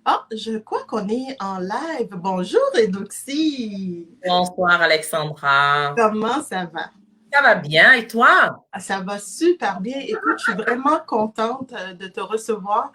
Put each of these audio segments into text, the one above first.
Ah, je crois qu'on est en live. Bonjour, Edoxy. Bonsoir Alexandra. Comment ça va? Ça va bien et toi? Ah, ça va super bien. Écoute, je suis vraiment contente de te recevoir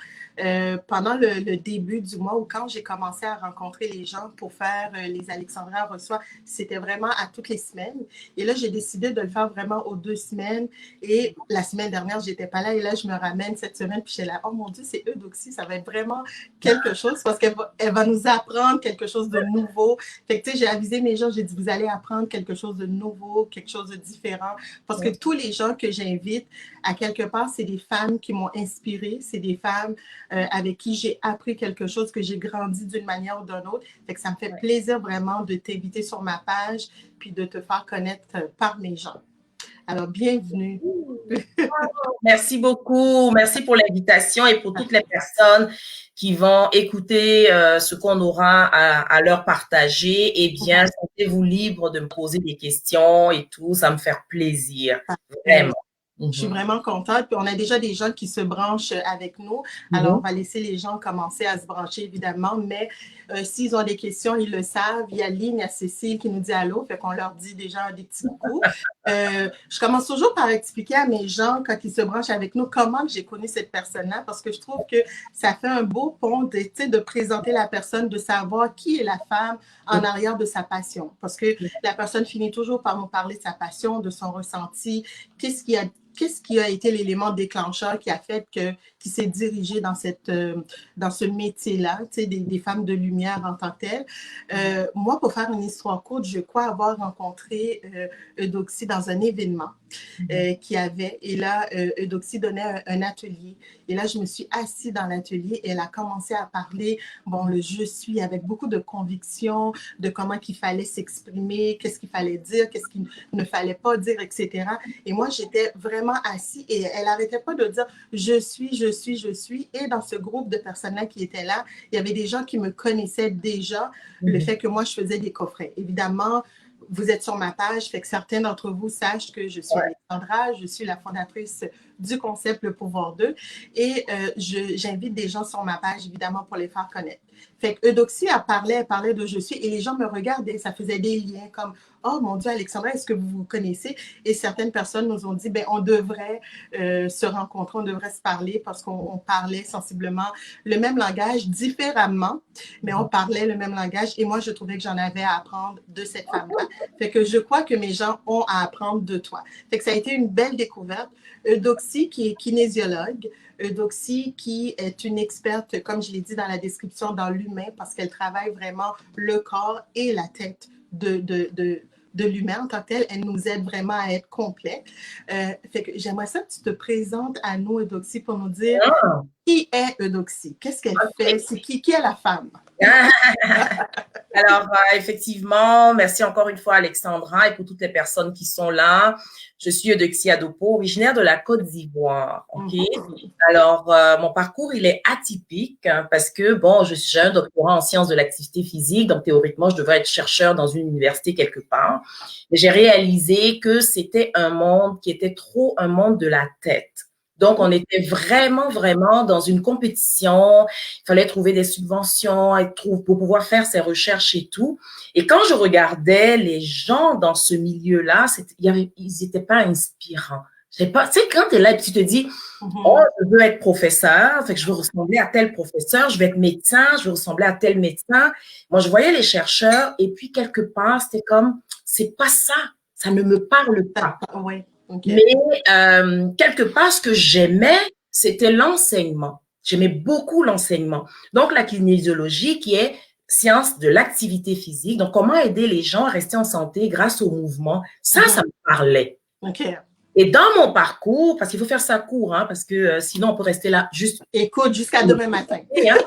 pendant le début du mois ou quand j'ai commencé à rencontrer les gens pour faire les Alexandra reçoit. C'était vraiment à toutes les semaines. Et là, j'ai décidé de le faire vraiment aux 2 semaines. Et la semaine dernière, j'étais pas là. Et là, je me ramène cette semaine. Puis je suis là, oh mon Dieu, c'est Eudoxie. Ça va être vraiment quelque chose parce qu'elle va nous apprendre quelque chose de nouveau. Fait que, tu sais, j'ai avisé mes gens, j'ai dit, vous allez apprendre quelque chose de nouveau, quelque chose de différent. Parce que tous les gens que j'invite, à quelque part, c'est des femmes qui m'ont inspirée, c'est des femmes avec qui j'ai appris quelque chose, que j'ai grandi d'une manière ou d'une autre. Fait que ça me fait plaisir vraiment de t'inviter sur ma page puis de te faire connaître par mes gens. Alors, bienvenue. Merci beaucoup. Merci pour l'invitation et pour toutes les personnes qui vont écouter ce qu'on aura à leur partager. Eh bien, sentez-vous libre de me poser des questions et tout. Ça me fait plaisir. Vraiment. Je suis Mhm. vraiment contente. Puis on a déjà des gens qui se branchent avec nous. Alors, on va laisser les gens commencer à se brancher, évidemment. Mais s'ils ont des questions, ils le savent. Il y a Lynn, il y a Cécile qui nous dit allô. Fait qu'on leur dit déjà des petits coucou. Je commence toujours par expliquer à mes gens, quand ils se branchent avec nous, comment j'ai connu cette personne-là. Parce que je trouve que ça fait un beau pont de présenter la personne, de savoir qui est la femme en arrière de sa passion. Parce que la personne finit toujours par nous parler de sa passion, de son ressenti, qu'est-ce qui a été l'élément déclencheur qui a fait qu'il s'est dirigé dans ce métier-là, tu sais, des femmes de lumière en tant que telles. Moi, pour faire une histoire courte, je crois avoir rencontré Eudoxie dans un événement qui avait. Et là, Eudoxie donnait un atelier. Et là, je me suis assise dans l'atelier et elle a commencé à parler, bon, le je suis avec beaucoup de conviction, de comment qu'il fallait s'exprimer, qu'est-ce qu'il fallait dire, qu'est-ce qu'il ne fallait pas dire, etc. Et moi, j'étais vraiment assise et elle n'arrêtait pas de dire je suis, je suis, je suis. Et dans ce groupe de personnes-là qui étaient là, il y avait des gens qui me connaissaient déjà, le fait que moi, je faisais des coffrets. Évidemment, vous êtes sur ma page, fait que certains d'entre vous sachent que je suis Alexandra, je suis la fondatrice du concept Le Pouvoir d'eux et j'invite des gens sur ma page, évidemment, pour les faire connaître. Fait que Eudoxie elle parlait de je suis et les gens me regardaient, ça faisait des liens comme oh mon Dieu, Alexandra, est-ce que vous vous connaissez? Et certaines personnes nous ont dit, ben, on devrait se rencontrer, on devrait se parler parce qu'on parlait sensiblement le même langage différemment, mais on parlait le même langage et moi, je trouvais que j'en avais à apprendre de cette femme-là. Fait que je crois que mes gens ont à apprendre de toi. Fait que ça a été une belle découverte. Eudoxie, qui est kinésiologue, Eudoxie, qui est une experte, comme je l'ai dit dans la description, dans l'humain, parce qu'elle travaille vraiment le corps et la tête de l'humain en tant que tel. Elle nous aide vraiment à être complet. Fait que j'aimerais ça que tu te présentes à nous, Eudoxie, pour nous dire Ah, qui est Eudoxie, qu'est-ce qu'elle fait, ok. c'est qui est la femme. Alors, effectivement, merci encore une fois, Alexandra, et pour toutes les personnes qui sont là. Je suis Eudoxie Adopo, originaire de la Côte d'Ivoire. OK? Mm-hmm. Alors, mon parcours, il est atypique parce que, bon, j'ai un doctorat en sciences de l'activité physique, donc théoriquement, je devrais être chercheur dans une université quelque part. Mais j'ai réalisé que c'était un monde qui était trop un monde de la tête. Donc, on était vraiment, vraiment dans une compétition. Il fallait trouver des subventions pour pouvoir faire ses recherches et tout. Et quand je regardais les gens dans ce milieu-là, ils n'étaient pas inspirants. Je sais pas, tu sais, quand tu es là et tu te dis, oh, Mm-hmm. je veux être professeur, fait que je veux ressembler à tel professeur, je veux être médecin, je veux ressembler à tel médecin. Moi, je voyais les chercheurs et puis quelque part, c'était comme, c'est pas ça, ça ne me parle pas. Oui, OK. Mais quelque part, ce que j'aimais, c'était l'enseignement. J'aimais beaucoup l'enseignement. Donc, la kinésiologie, qui est science de l'activité physique. Donc, comment aider les gens à rester en santé grâce au mouvement. Ça Mm-hmm. me parlait. OK. Et dans mon parcours, parce qu'il faut faire ça court, hein, parce que sinon, on peut rester là juste. Écoute, jusqu'à demain matin. Hein.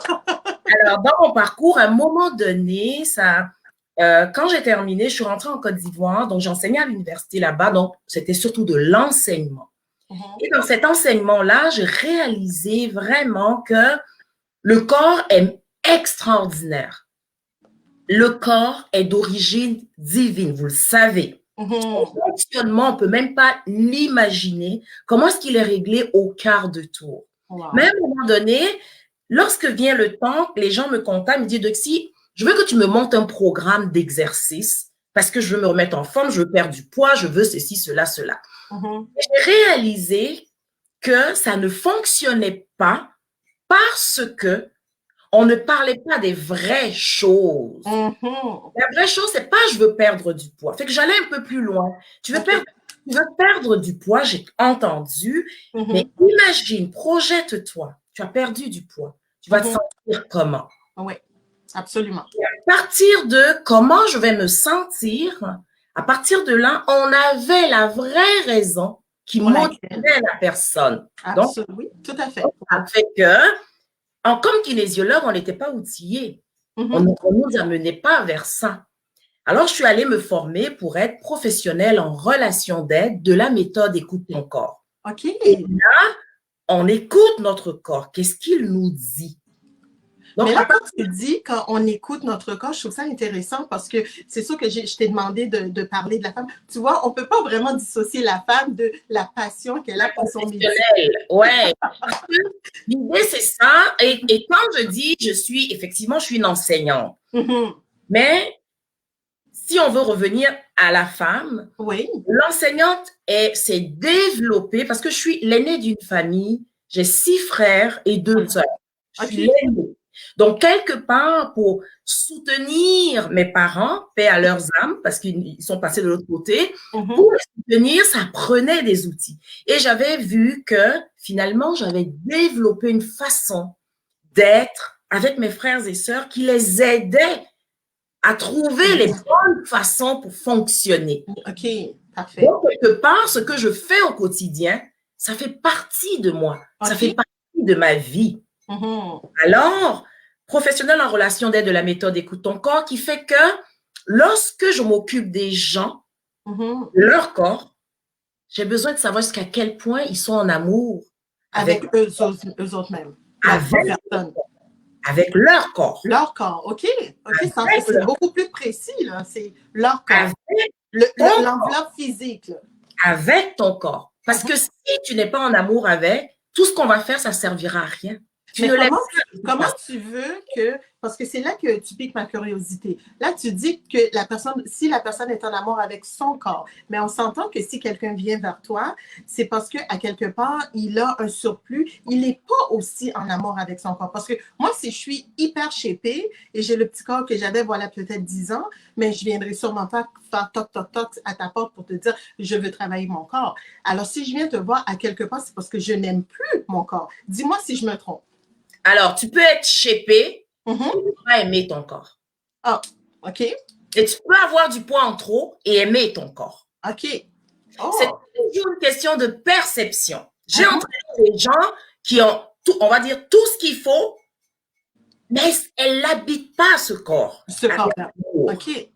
Alors, dans mon parcours, à un moment donné, quand j'ai terminé, je suis rentrée en Côte d'Ivoire, donc j'enseignais à l'université là-bas, donc c'était surtout de l'enseignement. Mm-hmm. Et dans cet enseignement-là, j'ai réalisé vraiment que le corps est extraordinaire. Le corps est d'origine divine, vous le savez. Son Mm-hmm. fonctionnement, on ne peut même pas l'imaginer. Comment est-ce qu'il est réglé au quart de tour? Mais à Wow. un moment donné, lorsque vient le temps, les gens me contactent, me disent, Doxy, je veux que tu me montes un programme d'exercice parce que je veux me remettre en forme, je veux perdre du poids, je veux ceci, cela, cela. J'ai réalisé que ça ne fonctionnait pas parce que on ne parlait pas des vraies choses. La vraie chose, c'est pas je veux perdre du poids. Fait que j'allais un peu plus loin. Tu veux perdre du poids, j'ai entendu, mais imagine, projette-toi. Tu as perdu du poids. Tu vas te sentir comment? Oui, absolument. Et à partir de comment je vais me sentir, à partir de là, on avait la vraie raison qui motivait la personne. Absolument, oui, tout à fait. Ça fait que, comme kinésiologue, on n'était pas outillés. On ne nous amenait pas vers ça. Alors, je suis allée me former pour être professionnelle en relation d'aide de la méthode Écoute ton corps. OK. Et là, on écoute notre corps. Qu'est-ce qu'il nous dit? Donc, mais là, quand tu dis qu'on écoute notre corps, je trouve ça intéressant parce que c'est sûr que je t'ai demandé de parler de la femme. Tu vois, on ne peut pas vraiment dissocier la femme de la passion qu'elle a pour son métier. Ouais. L'idée, c'est ça. Et quand je dis, je suis une enseignante. Mais si on veut revenir à la femme, l'enseignante s'est développée parce que je suis l'aînée d'une famille. J'ai 6 frères et 2 sœurs. Je suis l'aînée. Donc, quelque part, pour soutenir mes parents, paix à leurs âmes, parce qu'ils sont passés de l'autre côté, pour les soutenir, ça prenait des outils. Et j'avais vu que, finalement, j'avais développé une façon d'être avec mes frères et sœurs qui les aidait à trouver les bonnes façons pour fonctionner. OK, parfait. Donc, quelque part, ce que je fais au quotidien, ça fait partie de moi. Ça fait partie de ma vie. Alors, professionnelle en relation d'aide de la méthode Écoute ton corps, qui fait que lorsque je m'occupe des gens, de leur corps, j'ai besoin de savoir jusqu'à quel point ils sont en amour avec eux autres mêmes. Avec leur corps. Leur corps, OK. C'est beaucoup plus précis, là. C'est leur corps. L'enveloppe physique, là. Avec ton corps. Parce que si tu n'es pas en amour avec, tout ce qu'on va faire, ça ne servira à rien. Mais comment tu veux que, parce que c'est là que tu piques ma curiosité. Là, tu dis que si la personne est en amour avec son corps, mais on s'entend que si quelqu'un vient vers toi, c'est parce qu'à quelque part, il a un surplus, il n'est pas aussi en amour avec son corps. Parce que moi, si je suis hyper shapée et j'ai le petit corps que j'avais, voilà, peut-être 10 ans, mais je viendrai sûrement pas faire toc, toc, toc à ta porte pour te dire, je veux travailler mon corps. Alors, si je viens te voir à quelque part, c'est parce que je n'aime plus mon corps. Dis-moi si je me trompe. Alors, tu peux être shapé et ne pas aimer ton corps. Ah, OK. Et tu peux avoir du poids en trop et aimer ton corps. OK. C'est toujours une question de perception. J'ai entraîné des gens qui ont, on va dire, tout ce qu'il faut, mais elles n'habitent pas ce corps. Ce corps-là. OK.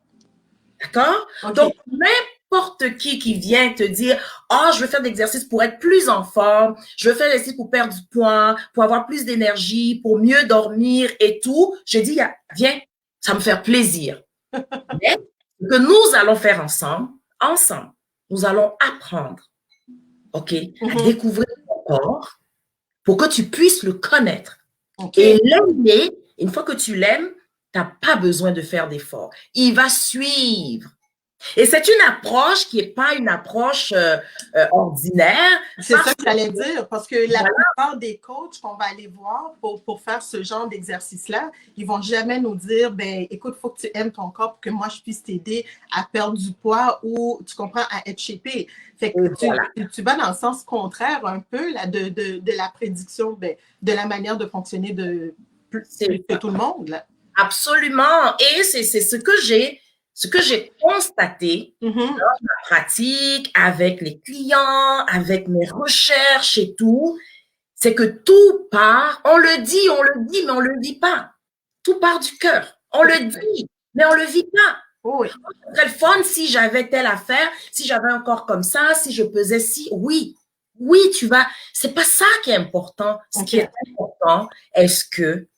D'accord? Donc, n'importe qui vient te dire « Ah, je veux faire des exercices pour être plus en forme, je veux faire des exercices pour perdre du poids, pour avoir plus d'énergie, pour mieux dormir et tout. » Je dis « Viens, ça me fait plaisir. » Mais ce que nous allons faire ensemble, nous allons apprendre, à découvrir ton corps pour que tu puisses le connaître. Et l'aimer, une fois que tu l'aimes, tu n'as pas besoin de faire d'efforts. Il va suivre. Et c'est une approche qui n'est pas une approche ordinaire. C'est ça que j'allais dire, parce que la plupart des coachs qu'on va aller voir pour faire ce genre d'exercice-là, ils ne vont jamais nous dire, ben, écoute, il faut que tu aimes ton corps pour que moi, je puisse t'aider à perdre du poids ou, tu comprends, à être shapé. Fait que tu vas dans le sens contraire un peu là, de la prédiction, ben, de la manière de fonctionner de tout le monde. Là. Absolument. Et c'est ce que j'ai constaté dans ma pratique, avec les clients, avec mes recherches et tout, c'est que tout part, on le dit, mais on ne le vit pas. Tout part du cœur. On le dit, mais on ne le vit pas. Oui. Ce serait le fun si j'avais telle affaire, si j'avais un corps comme ça, si je pesais si. Oui, tu vas. C'est pas ça qui est important. Ce qui est important, est-ce que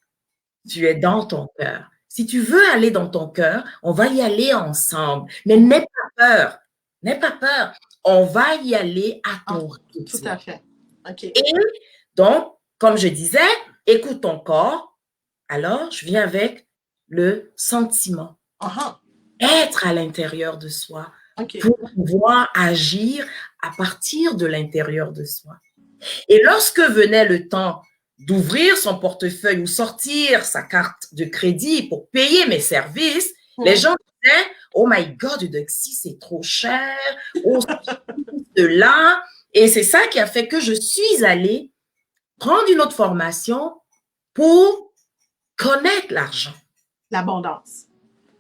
tu es dans ton cœur? Si tu veux aller dans ton cœur, on va y aller ensemble. Mais n'aie pas peur. N'aie pas peur. On va y aller à ton rythme. Tout à fait. OK. Et donc, comme je disais, écoute ton corps, alors je viens avec le sentiment. Être à l'intérieur de soi pour pouvoir agir à partir de l'intérieur de soi. Et lorsque venait le temps d'ouvrir son portefeuille ou sortir sa carte de crédit pour payer mes services, les gens disaient « Oh my God, Eudoxie, c'est trop cher. Oh, de là. » Et c'est ça qui a fait que je suis allée prendre une autre formation pour connaître l'argent. L'abondance.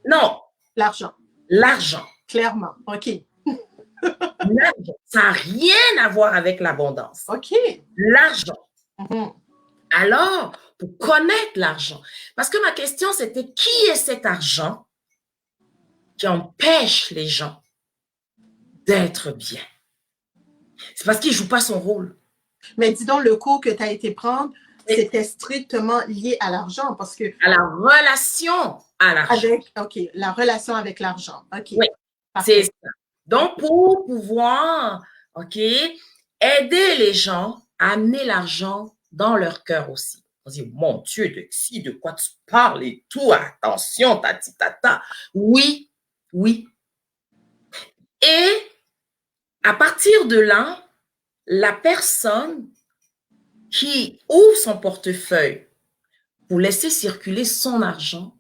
Non. L'argent. L'argent. Clairement. OK. L'argent. Ça n'a rien à voir avec l'abondance. OK. L'argent. Alors, pour connaître l'argent, parce que ma question, c'était qui est cet argent qui empêche les gens d'être bien? C'est parce qu'il ne joue pas son rôle. Mais dis donc, le cours que tu as été prendre, c'était strictement lié à l'argent parce que… À la relation à l'argent. OK, la relation avec l'argent. OK. Oui, c'est ça. Donc, pour pouvoir, OK, aider les gens à amener l'argent dans leur cœur aussi. On dit, mon Dieu, de quoi tu parles et tout, attention, tata. Oui, oui. Et à partir de là, la personne qui ouvre son portefeuille pour laisser circuler son argent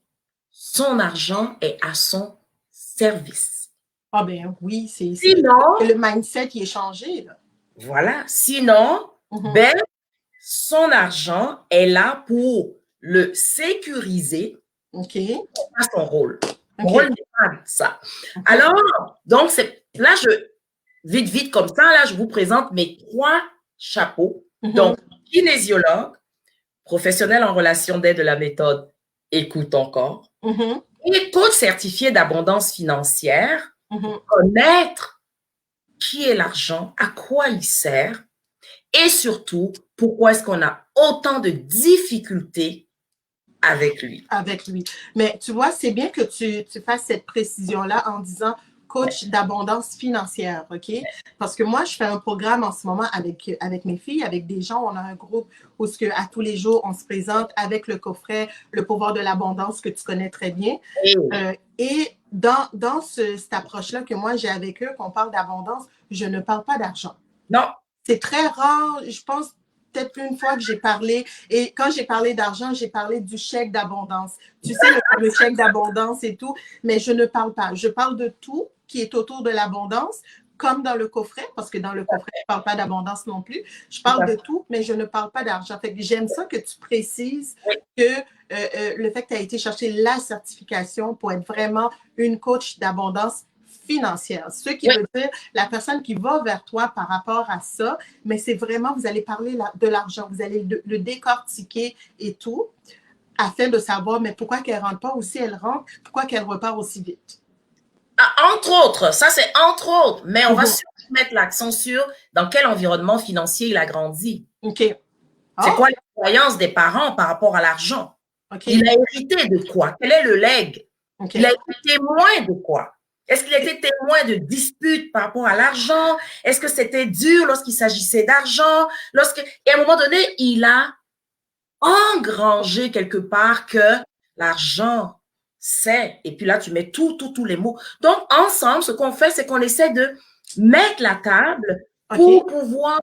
est à son service. Ah ben oui, c'est le mindset qui est changé. Là. Voilà. Sinon, son argent est là pour le sécuriser. OK. C'est pas son rôle. Mon rôle n'est pas ça. Alors, donc, là, vite comme ça, là, je vous présente mes 3 chapeaux. Donc, kinésiologue, professionnel en relation d'aide de la méthode Écoute ton corps, et coach certifié d'abondance financière, pour connaître qui est l'argent, à quoi il sert, et surtout, pourquoi est-ce qu'on a autant de difficultés avec lui. Avec lui. Mais tu vois, c'est bien que tu fasses cette précision-là en disant coach d'abondance financière, OK? Parce que moi, je fais un programme en ce moment avec mes filles, avec des gens. On a un groupe où à tous les jours, on se présente avec le coffret Le pouvoir de l'abondance que tu connais très bien. Et dans cette approche-là que moi, j'ai avec eux, qu'on parle d'abondance, je ne parle pas d'argent. Non. C'est très rare, je pense, peut-être une fois que j'ai parlé, et quand j'ai parlé d'argent, j'ai parlé du chèque d'abondance. Tu sais, le chèque d'abondance et tout, mais je ne parle pas. Je parle de tout qui est autour de l'abondance, comme dans le coffret, parce que dans le coffret, je ne parle pas d'abondance non plus. Je parle de tout, mais je ne parle pas d'argent. Fait que j'aime ça que tu précises que le fait que tu as été chercher la certification pour être vraiment une coach d'abondance financière. Ce qui veut dire la personne qui va vers toi par rapport à ça, mais c'est vraiment, vous allez parler de l'argent, vous allez le décortiquer et tout, afin de savoir, mais pourquoi qu'elle ne rentre pas aussi, elle rentre, pourquoi qu'elle repart aussi vite. Entre autres, ça c'est entre autres, mais on va surtout mettre l'accent sur dans quel environnement financier il a grandi. OK. C'est quoi les croyances des parents par rapport à l'argent? Il a hérité de quoi? Quel est le legs? Il a été témoin de quoi? Est-ce qu'il a été témoin de disputes par rapport à l'argent? Est-ce que c'était dur lorsqu'il s'agissait d'argent? Et à un moment donné, il a engrangé quelque part que l'argent, c'est… Et puis là, tu mets tous les mots. Donc, ensemble, ce qu'on fait, c'est qu'on essaie de mettre la table pour pouvoir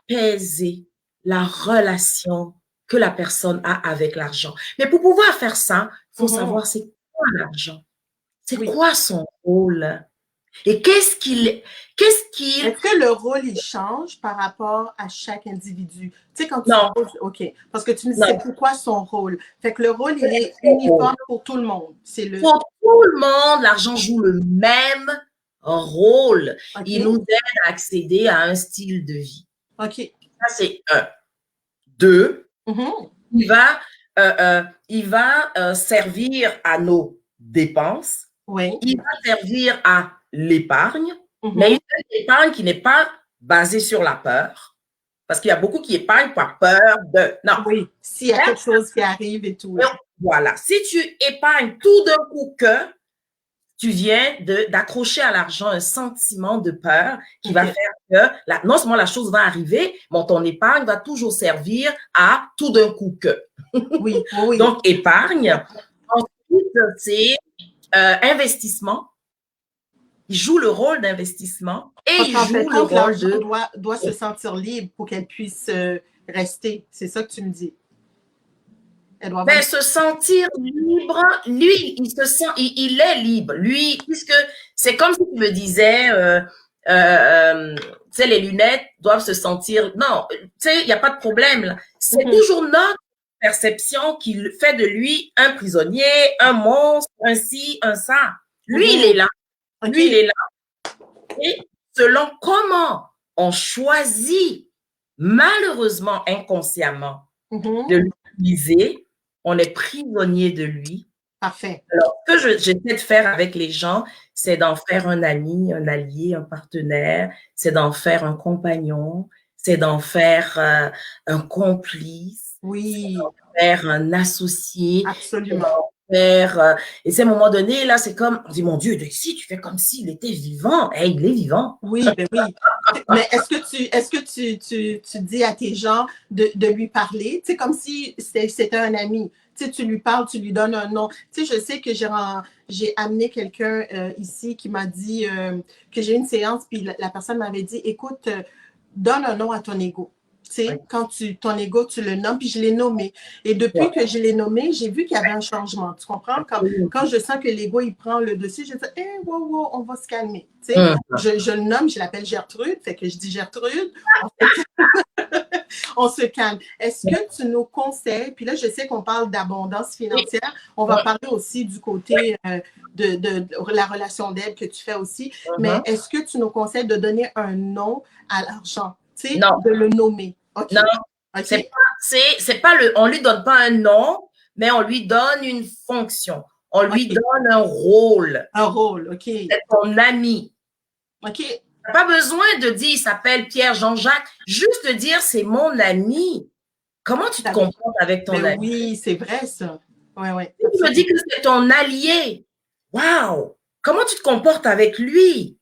apaiser la relation que la personne a avec l'argent. Mais pour pouvoir faire ça, il faut savoir c'est quoi l'argent. C'est quoi son rôle? Et qu'est-ce qu'il… Est-ce que le rôle, il change par rapport à chaque individu? Tu sais, quand tu poses… OK. Parce que tu me dis, c'est pourquoi son rôle. Fait que le rôle, il est uniforme pour tout le monde. Pour tout le monde, l'argent joue le même rôle. Il nous aide à accéder à un style de vie. OK. Ça, c'est 1. 2, il va servir à nos dépenses. Il va servir à l'épargne, mais une épargne qui n'est pas basée sur la peur. Parce qu'il y a beaucoup qui épargnent par peur de… Non. Oui, s'il y a quelque chose qui arrive et tout. Voilà. Si tu épargnes tout d'un coup que tu viens d'accrocher à l'argent un sentiment de peur qui va faire que non seulement la chose va arriver, mais ton épargne va toujours servir à tout d'un coup que. Oui, oui. Donc, épargne. Ensuite, c'est investissement. Il joue le rôle d'investissement et il joue le rôle de… doit se sentir libre pour qu'elle puisse rester. C'est ça que tu me dis. Elle doit se sentir libre. Lui, il se sent, il est libre. Lui, puisque c'est comme si tu me disais, tu sais, les lunettes doivent se sentir… Non, tu sais, il n'y a pas de problème. C'est toujours notre perception qui fait de lui un prisonnier, un monstre, un ci, un ça. Lui, il est là. Lui, il est là. Et selon comment on choisit, malheureusement, inconsciemment, de l'utiliser, on est prisonnier de lui. Parfait. Alors, ce que j'essaie de faire avec les gens, c'est d'en faire un ami, un allié, un partenaire, c'est d'en faire un compagnon, c'est d'en faire un complice, oui, c'est d'en faire un associé. Absolument. Et à un moment donné, là, c'est comme, on dit, mon Dieu, si tu fais comme s'il était vivant, hey, il est vivant. Oui, ben oui. Mais est-ce que tu dis à tes gens de lui parler, tu sais, comme si c'était un ami? Tu sais, tu lui parles, tu lui donnes un nom. Tu sais, je sais que j'ai amené quelqu'un ici qui m'a dit que j'ai une séance, puis la personne m'avait dit, écoute, donne un nom à ton ego. Tu sais, quand ton ego, tu le nommes, puis je l'ai nommé. Et depuis que je l'ai nommé, j'ai vu qu'il y avait un changement. Tu comprends? Quand je sens que l'ego, il prend le dessus, je dis, wow, on va se calmer. Tu sais, je le nomme, je l'appelle Gertrude, fait que je dis Gertrude, on se calme. Est-ce que tu nous conseilles, puis là, je sais qu'on parle d'abondance financière, on va parler aussi du côté de la relation d'aide que tu fais aussi, mais est-ce que tu nous conseilles de donner un nom à l'argent? Tu sais, de le nommer. Okay. Non, okay. C'est pas on lui donne pas un nom, mais on lui donne une fonction. On lui donne un rôle. Un rôle, OK. C'est ton ami. OK. Tu n'as pas besoin de dire il s'appelle Pierre Jean-Jacques, juste de dire c'est mon ami. Comment tu te comportes avec ton ami? Oui, c'est vrai ça. Oui, oui. Tu me dis que c'est ton allié. Wow! Comment tu te comportes avec lui?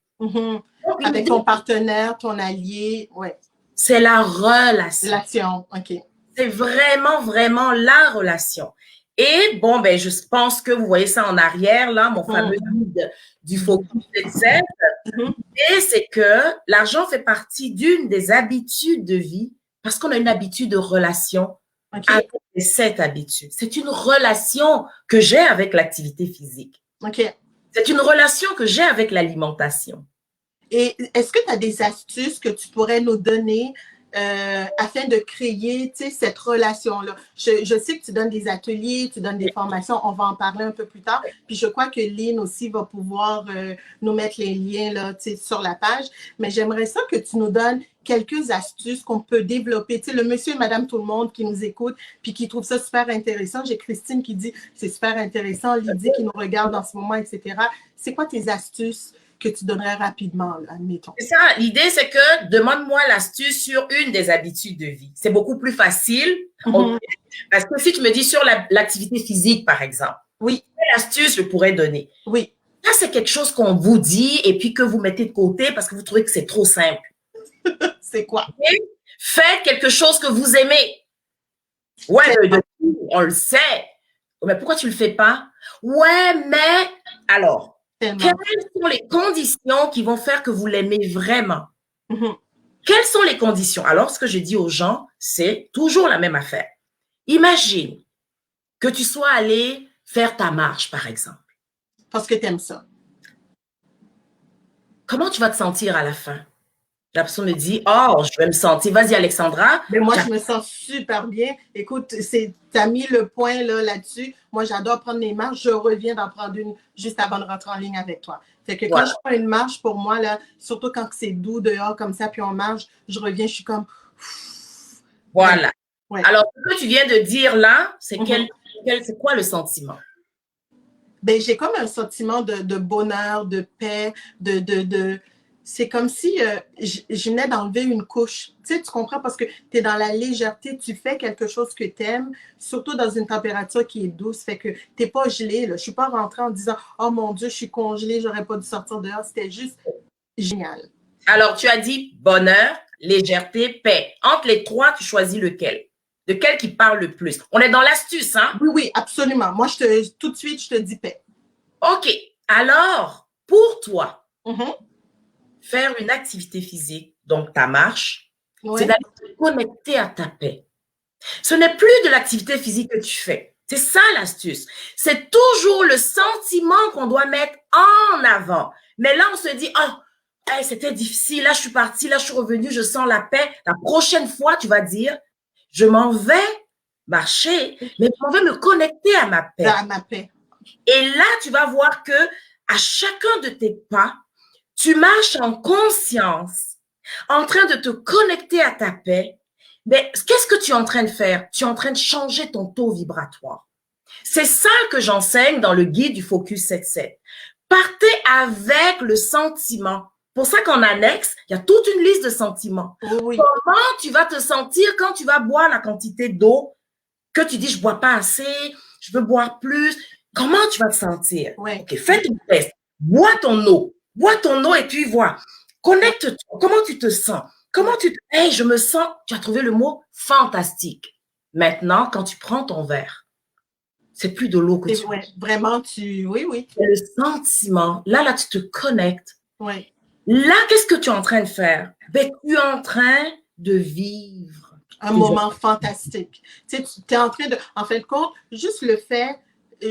Avec ton partenaire, ton allié, oui. C'est la relation. Relation, OK. C'est vraiment, vraiment la relation. Et bon, ben, je pense que vous voyez ça en arrière, là, mon fameux guide du Focus Success. Et c'est que l'argent fait partie d'une des habitudes de vie parce qu'on a une habitude de relation avec cette habitude. C'est une relation que j'ai avec l'activité physique. C'est une relation que j'ai avec l'alimentation. Et est-ce que tu as des astuces que tu pourrais nous donner afin de créer cette relation-là? Je sais que tu donnes des ateliers, tu donnes des formations, on va en parler un peu plus tard. Puis je crois que Lynn aussi va pouvoir nous mettre les liens là, sur la page. Mais j'aimerais ça que tu nous donnes quelques astuces qu'on peut développer. Tu sais, le monsieur et madame tout le monde qui nous écoute puis qui trouve ça super intéressant. J'ai Christine qui dit c'est super intéressant, Lydie qui nous regarde en ce moment, etc. C'est quoi tes astuces que tu donnerais rapidement, admettons? C'est ça, l'idée, c'est que demande-moi l'astuce sur une des habitudes de vie. C'est beaucoup plus facile. Parce que si tu me dis sur l'activité physique, par exemple, oui, quelle astuce je pourrais donner? Oui. Ça, c'est quelque chose qu'on vous dit et puis que vous mettez de côté parce que vous trouvez que c'est trop simple. C'est quoi? Okay? Faites quelque chose que vous aimez. Ouais, on le sait. Mais pourquoi tu ne le fais pas? Ouais, mais alors, quelles sont les conditions qui vont faire que vous l'aimez vraiment? Quelles sont les conditions? Alors, ce que je dis aux gens, c'est toujours la même affaire. Imagine que tu sois allé faire ta marche, par exemple. Parce que tu aimes ça. Comment tu vas te sentir à la fin? La personne me dit, oh, je vais me sentir. Vas-y, Alexandra. Mais moi, je me sens super bien. Écoute, tu as mis le point là-dessus. Moi, j'adore prendre mes marches. Je reviens d'en prendre une juste avant de rentrer en ligne avec toi. Fait que quand je prends une marche, pour moi, là, surtout quand c'est doux dehors comme ça, puis on marche, je reviens, je suis comme… Voilà. Ouais. Alors, ce que tu viens de dire là, c'est c'est quoi le sentiment? Ben, j'ai comme un sentiment de bonheur, de paix, c'est comme si je venais d'enlever une couche. Tu sais, tu comprends? Parce que tu es dans la légèreté, tu fais quelque chose que tu aimes, surtout dans une température qui est douce. Fait que tu n'es pas gelé. Là. Je ne suis pas rentrée en disant oh mon Dieu, je suis congelée, j'aurais pas dû sortir dehors. C'était juste génial. Alors, tu as dit bonheur, légèreté, paix. Entre les trois, tu choisis lequel? Lequel qui parle le plus? On est dans l'astuce, hein? Oui, oui, absolument. Moi, tout de suite, je te dis paix. OK. Alors, pour toi, Mm-hmm. faire une activité physique, donc ta marche, Ouais. c'est d'aller te connecter à ta paix. Ce n'est plus de l'activité physique que tu fais. C'est ça l'astuce. C'est toujours le sentiment qu'on doit mettre en avant. Mais là, on se dit, oh, hey, c'était difficile, là, je suis partie, là, je suis revenue, je sens la paix. La prochaine fois, tu vas dire, je m'en vais marcher, mais je m'en vais me connecter à ma paix. À ma paix. Et là, tu vas voir que à chacun de tes pas, tu marches en conscience, en train de te connecter à ta paix. Mais qu'est-ce que tu es en train de faire? Tu es en train de changer ton taux vibratoire. C'est ça que j'enseigne dans le guide du Focus 7-7. Partez avec le sentiment. Pour ça qu'en annexe, il y a toute une liste de sentiments. Oui. Comment tu vas te sentir quand tu vas boire la quantité d'eau que tu dis, je ne bois pas assez, je veux boire plus. Comment tu vas te sentir? Oui. OK, fais ton test. Bois ton eau. Bois ton eau et puis vois. Connecte-toi. Comment tu te sens? Comment tu te... Hey, je me sens... Tu as trouvé le mot fantastique. Maintenant, quand tu prends ton verre, c'est plus de l'eau que tu... Ouais, vraiment, tu... Oui, oui. C'est le sentiment. Là, tu te connectes. Oui. Là, qu'est-ce que tu es en train de faire? Ben, tu es en train de vivre. Un moment fantastique. Tu sais, tu es en train de... En fin de compte, juste le fait...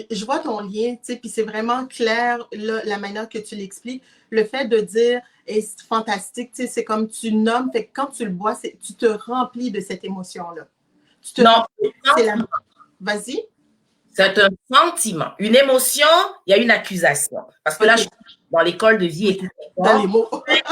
Je vois ton lien, tu sais, puis c'est vraiment clair, là, la manière que tu l'expliques. Le fait de dire, hey, c'est fantastique, tu sais, c'est comme tu nommes, fait que quand tu le bois, tu te remplis de cette émotion-là. Non, Vas-y. C'est un sentiment. Une émotion, il y a une accusation. Parce que là, dans l'école de vie et tout ça, dans les mots. on fait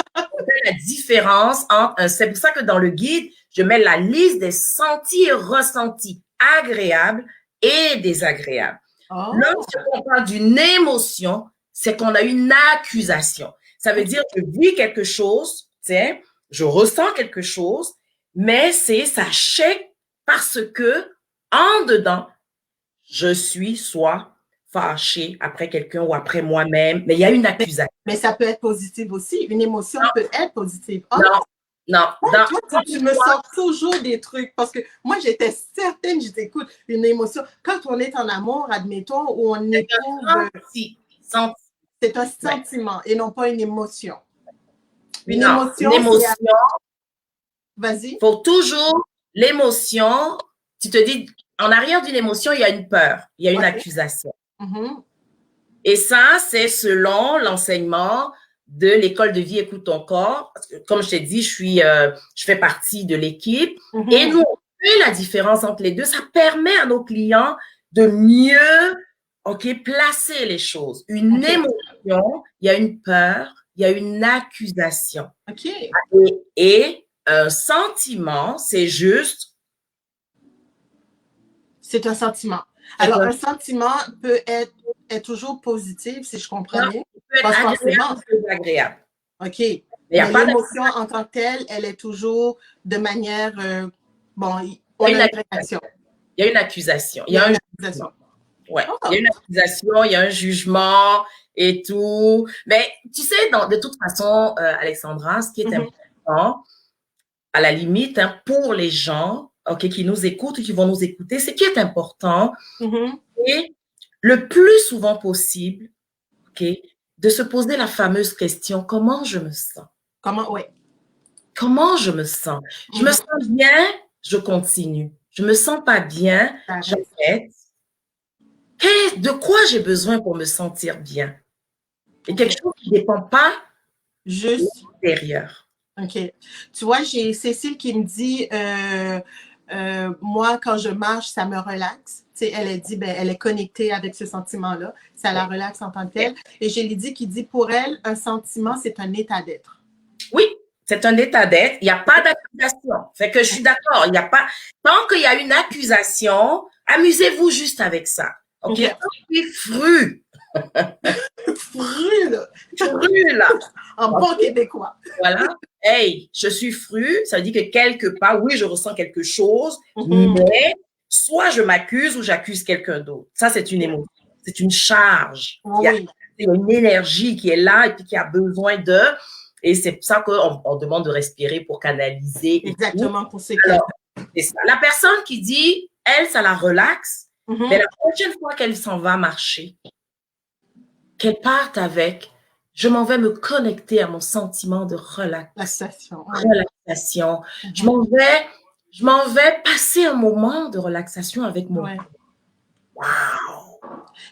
la différence entre... C'est pour ça que dans le guide, je mets la liste des sentis et ressentis agréables et désagréables. Oh. Lorsqu'on parle d'une émotion, c'est qu'on a une accusation. Ça veut dire que je vis quelque chose, je ressens quelque chose, mais ça chèque parce que, en dedans, je suis soit fâchée après quelqu'un ou après moi-même, mais il y a une accusation. Mais ça peut être positif aussi. Une émotion peut être positive. Oh, non. Toi, tu me sors toujours des trucs parce que moi, j'étais certaine, je t'écoute, une émotion. Quand on est en amour, admettons, ou on éprouve... C'est un sentiment et non pas une émotion. Une émotion. Vas-y. Il faut toujours l'émotion. Tu te dis, en arrière d'une émotion, il y a une peur, il y a une accusation. Mm-hmm. Et ça, c'est selon l'enseignement de l'école de vie Écoute ton corps. Parce que, comme je t'ai dit, je fais partie de l'équipe. Mm-hmm. Et nous, on fait la différence entre les deux. Ça permet à nos clients de mieux placer les choses. Une émotion, il y a une peur, il y a une accusation. Et un sentiment, c'est juste... C'est un sentiment. Alors, un sentiment peut être toujours positif, si je comprends bien. Il peut être agréable ou désagréable. OK. Mais l'émotion en tant que telle, elle est toujours de manière... il y a une accusation. Il y a une accusation. Il y a une accusation. Ouais. Il y a une accusation, il y a un jugement et tout. Mais tu sais, de toute façon, Alexandra, ce qui est important, à la limite, pour les gens qui nous écoutent ou qui vont nous écouter, ce qui est important, c'est le plus souvent possible de se poser la fameuse question, comment je me sens? Comment je me sens? Je me sens bien, je continue. Je me sens pas bien, j'arrête. De quoi j'ai besoin pour me sentir bien? Et quelque chose qui ne dépend pas juste de l'intérieur. OK. Tu vois, j'ai Cécile qui me dit, moi, quand je marche, ça me relaxe. Tu sais, elle a dit, elle est connectée avec ce sentiment-là. Ça la relaxe en tant que telle. Et j'ai Lydie qui dit, pour elle, un sentiment, c'est un état d'être. Oui, c'est un état d'être. Il n'y a pas d'accusation. Fait que je suis d'accord. Il n'y a pas... Tant qu'il y a une accusation, amusez-vous juste avec ça. OK? Fru. fru, là. Fru, là. En bon québécois. Voilà. Hey, je suis fru, ça veut dire que quelque part, oui, je ressens quelque chose, mais soit je m'accuse ou j'accuse quelqu'un d'autre. Ça, c'est une émotion. C'est une charge. Oui. Il y a une énergie qui est là et puis qui a besoin de. Et c'est pour ça qu'on demande de respirer pour canaliser. Exactement, pour ces cas. C'est ça. La personne qui dit, elle, ça la relaxe, mais la prochaine fois qu'elle s'en va marcher, qu'elle parte avec, je m'en vais me connecter à mon sentiment de relaxation. Je m'en vais passer un moment de relaxation avec mon corps. Wow!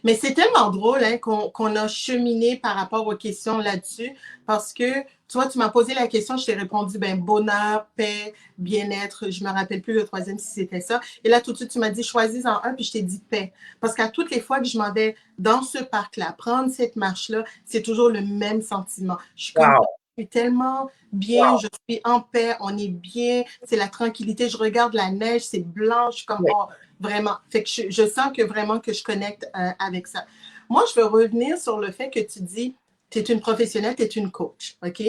Mais c'est tellement drôle hein, qu'on a cheminé par rapport aux questions là-dessus parce que, toi, tu m'as posé la question, je t'ai répondu, ben, bonheur, paix, bien-être, je me rappelle plus le troisième si c'était ça. Et là, tout de suite, tu m'as dit, choisis-en un, puis je t'ai dit paix. Parce qu'à toutes les fois que je m'en vais dans ce parc-là, prendre cette marche-là, c'est toujours le même sentiment. Je suis comme, je suis tellement bien, je suis en paix, on est bien, c'est la tranquillité, je regarde la neige, c'est blanc, je suis comme, oh, vraiment. Fait que je sens que vraiment que je connecte avec ça. Moi, je veux revenir sur le fait que tu dis, tu es une professionnelle, tu es une coach, OK?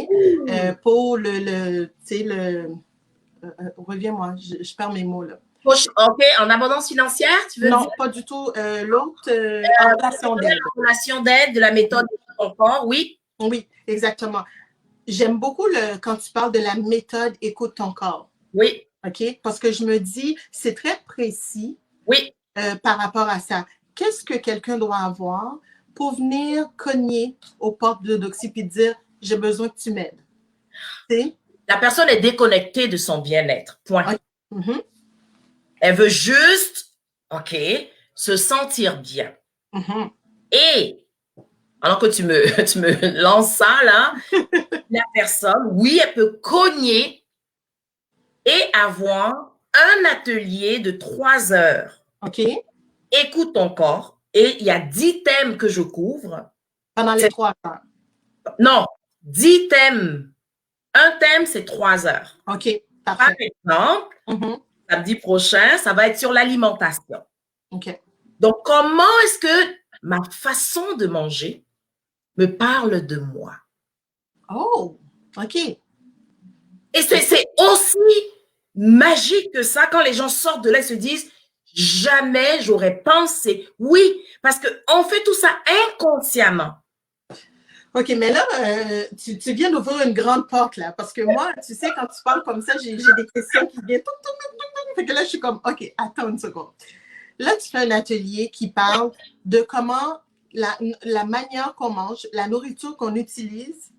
Pour reviens-moi, je perds mes mots, là. Coach, OK, en abondance financière, tu veux dire? Non, pas du tout. L'autre, en relation d'aide. En relation d'aide, de la méthode confort, oui. Oui, exactement. J'aime beaucoup quand tu parles de la méthode écoute ton corps. Oui. OK? Parce que je me dis, c'est très précis. Oui. Par rapport à ça. Qu'est-ce que quelqu'un doit avoir pour venir cogner aux portes de Doxy et dire « j'ai besoin que tu m'aides ». La personne est déconnectée de son bien-être. Point. Okay. Elle veut juste, OK, se sentir bien. Et, alors que tu me lances ça, là, la personne, oui, elle peut cogner et avoir un atelier de 3 heures. OK. Écoute ton corps. Et il y a 10 thèmes que je couvre. Pendant les 3 heures. Non, 10 thèmes. Un thème, c'est 3 heures. OK, parfait. Par exemple, samedi prochain, ça va être sur l'alimentation. OK. Donc, comment est-ce que ma façon de manger me parle de moi? Oh, OK. Et c'est aussi magique que ça quand les gens sortent de là et se disent jamais j'aurais pensé. Oui, parce qu'on fait tout ça inconsciemment. OK, mais là, tu viens d'ouvrir une grande porte, là, parce que moi, tu sais, quand tu parles comme ça, j'ai des questions qui viennent. Fait que là, je suis comme, OK, attends une seconde. Là, tu fais un atelier qui parle de comment la manière qu'on mange, la nourriture qu'on utilise,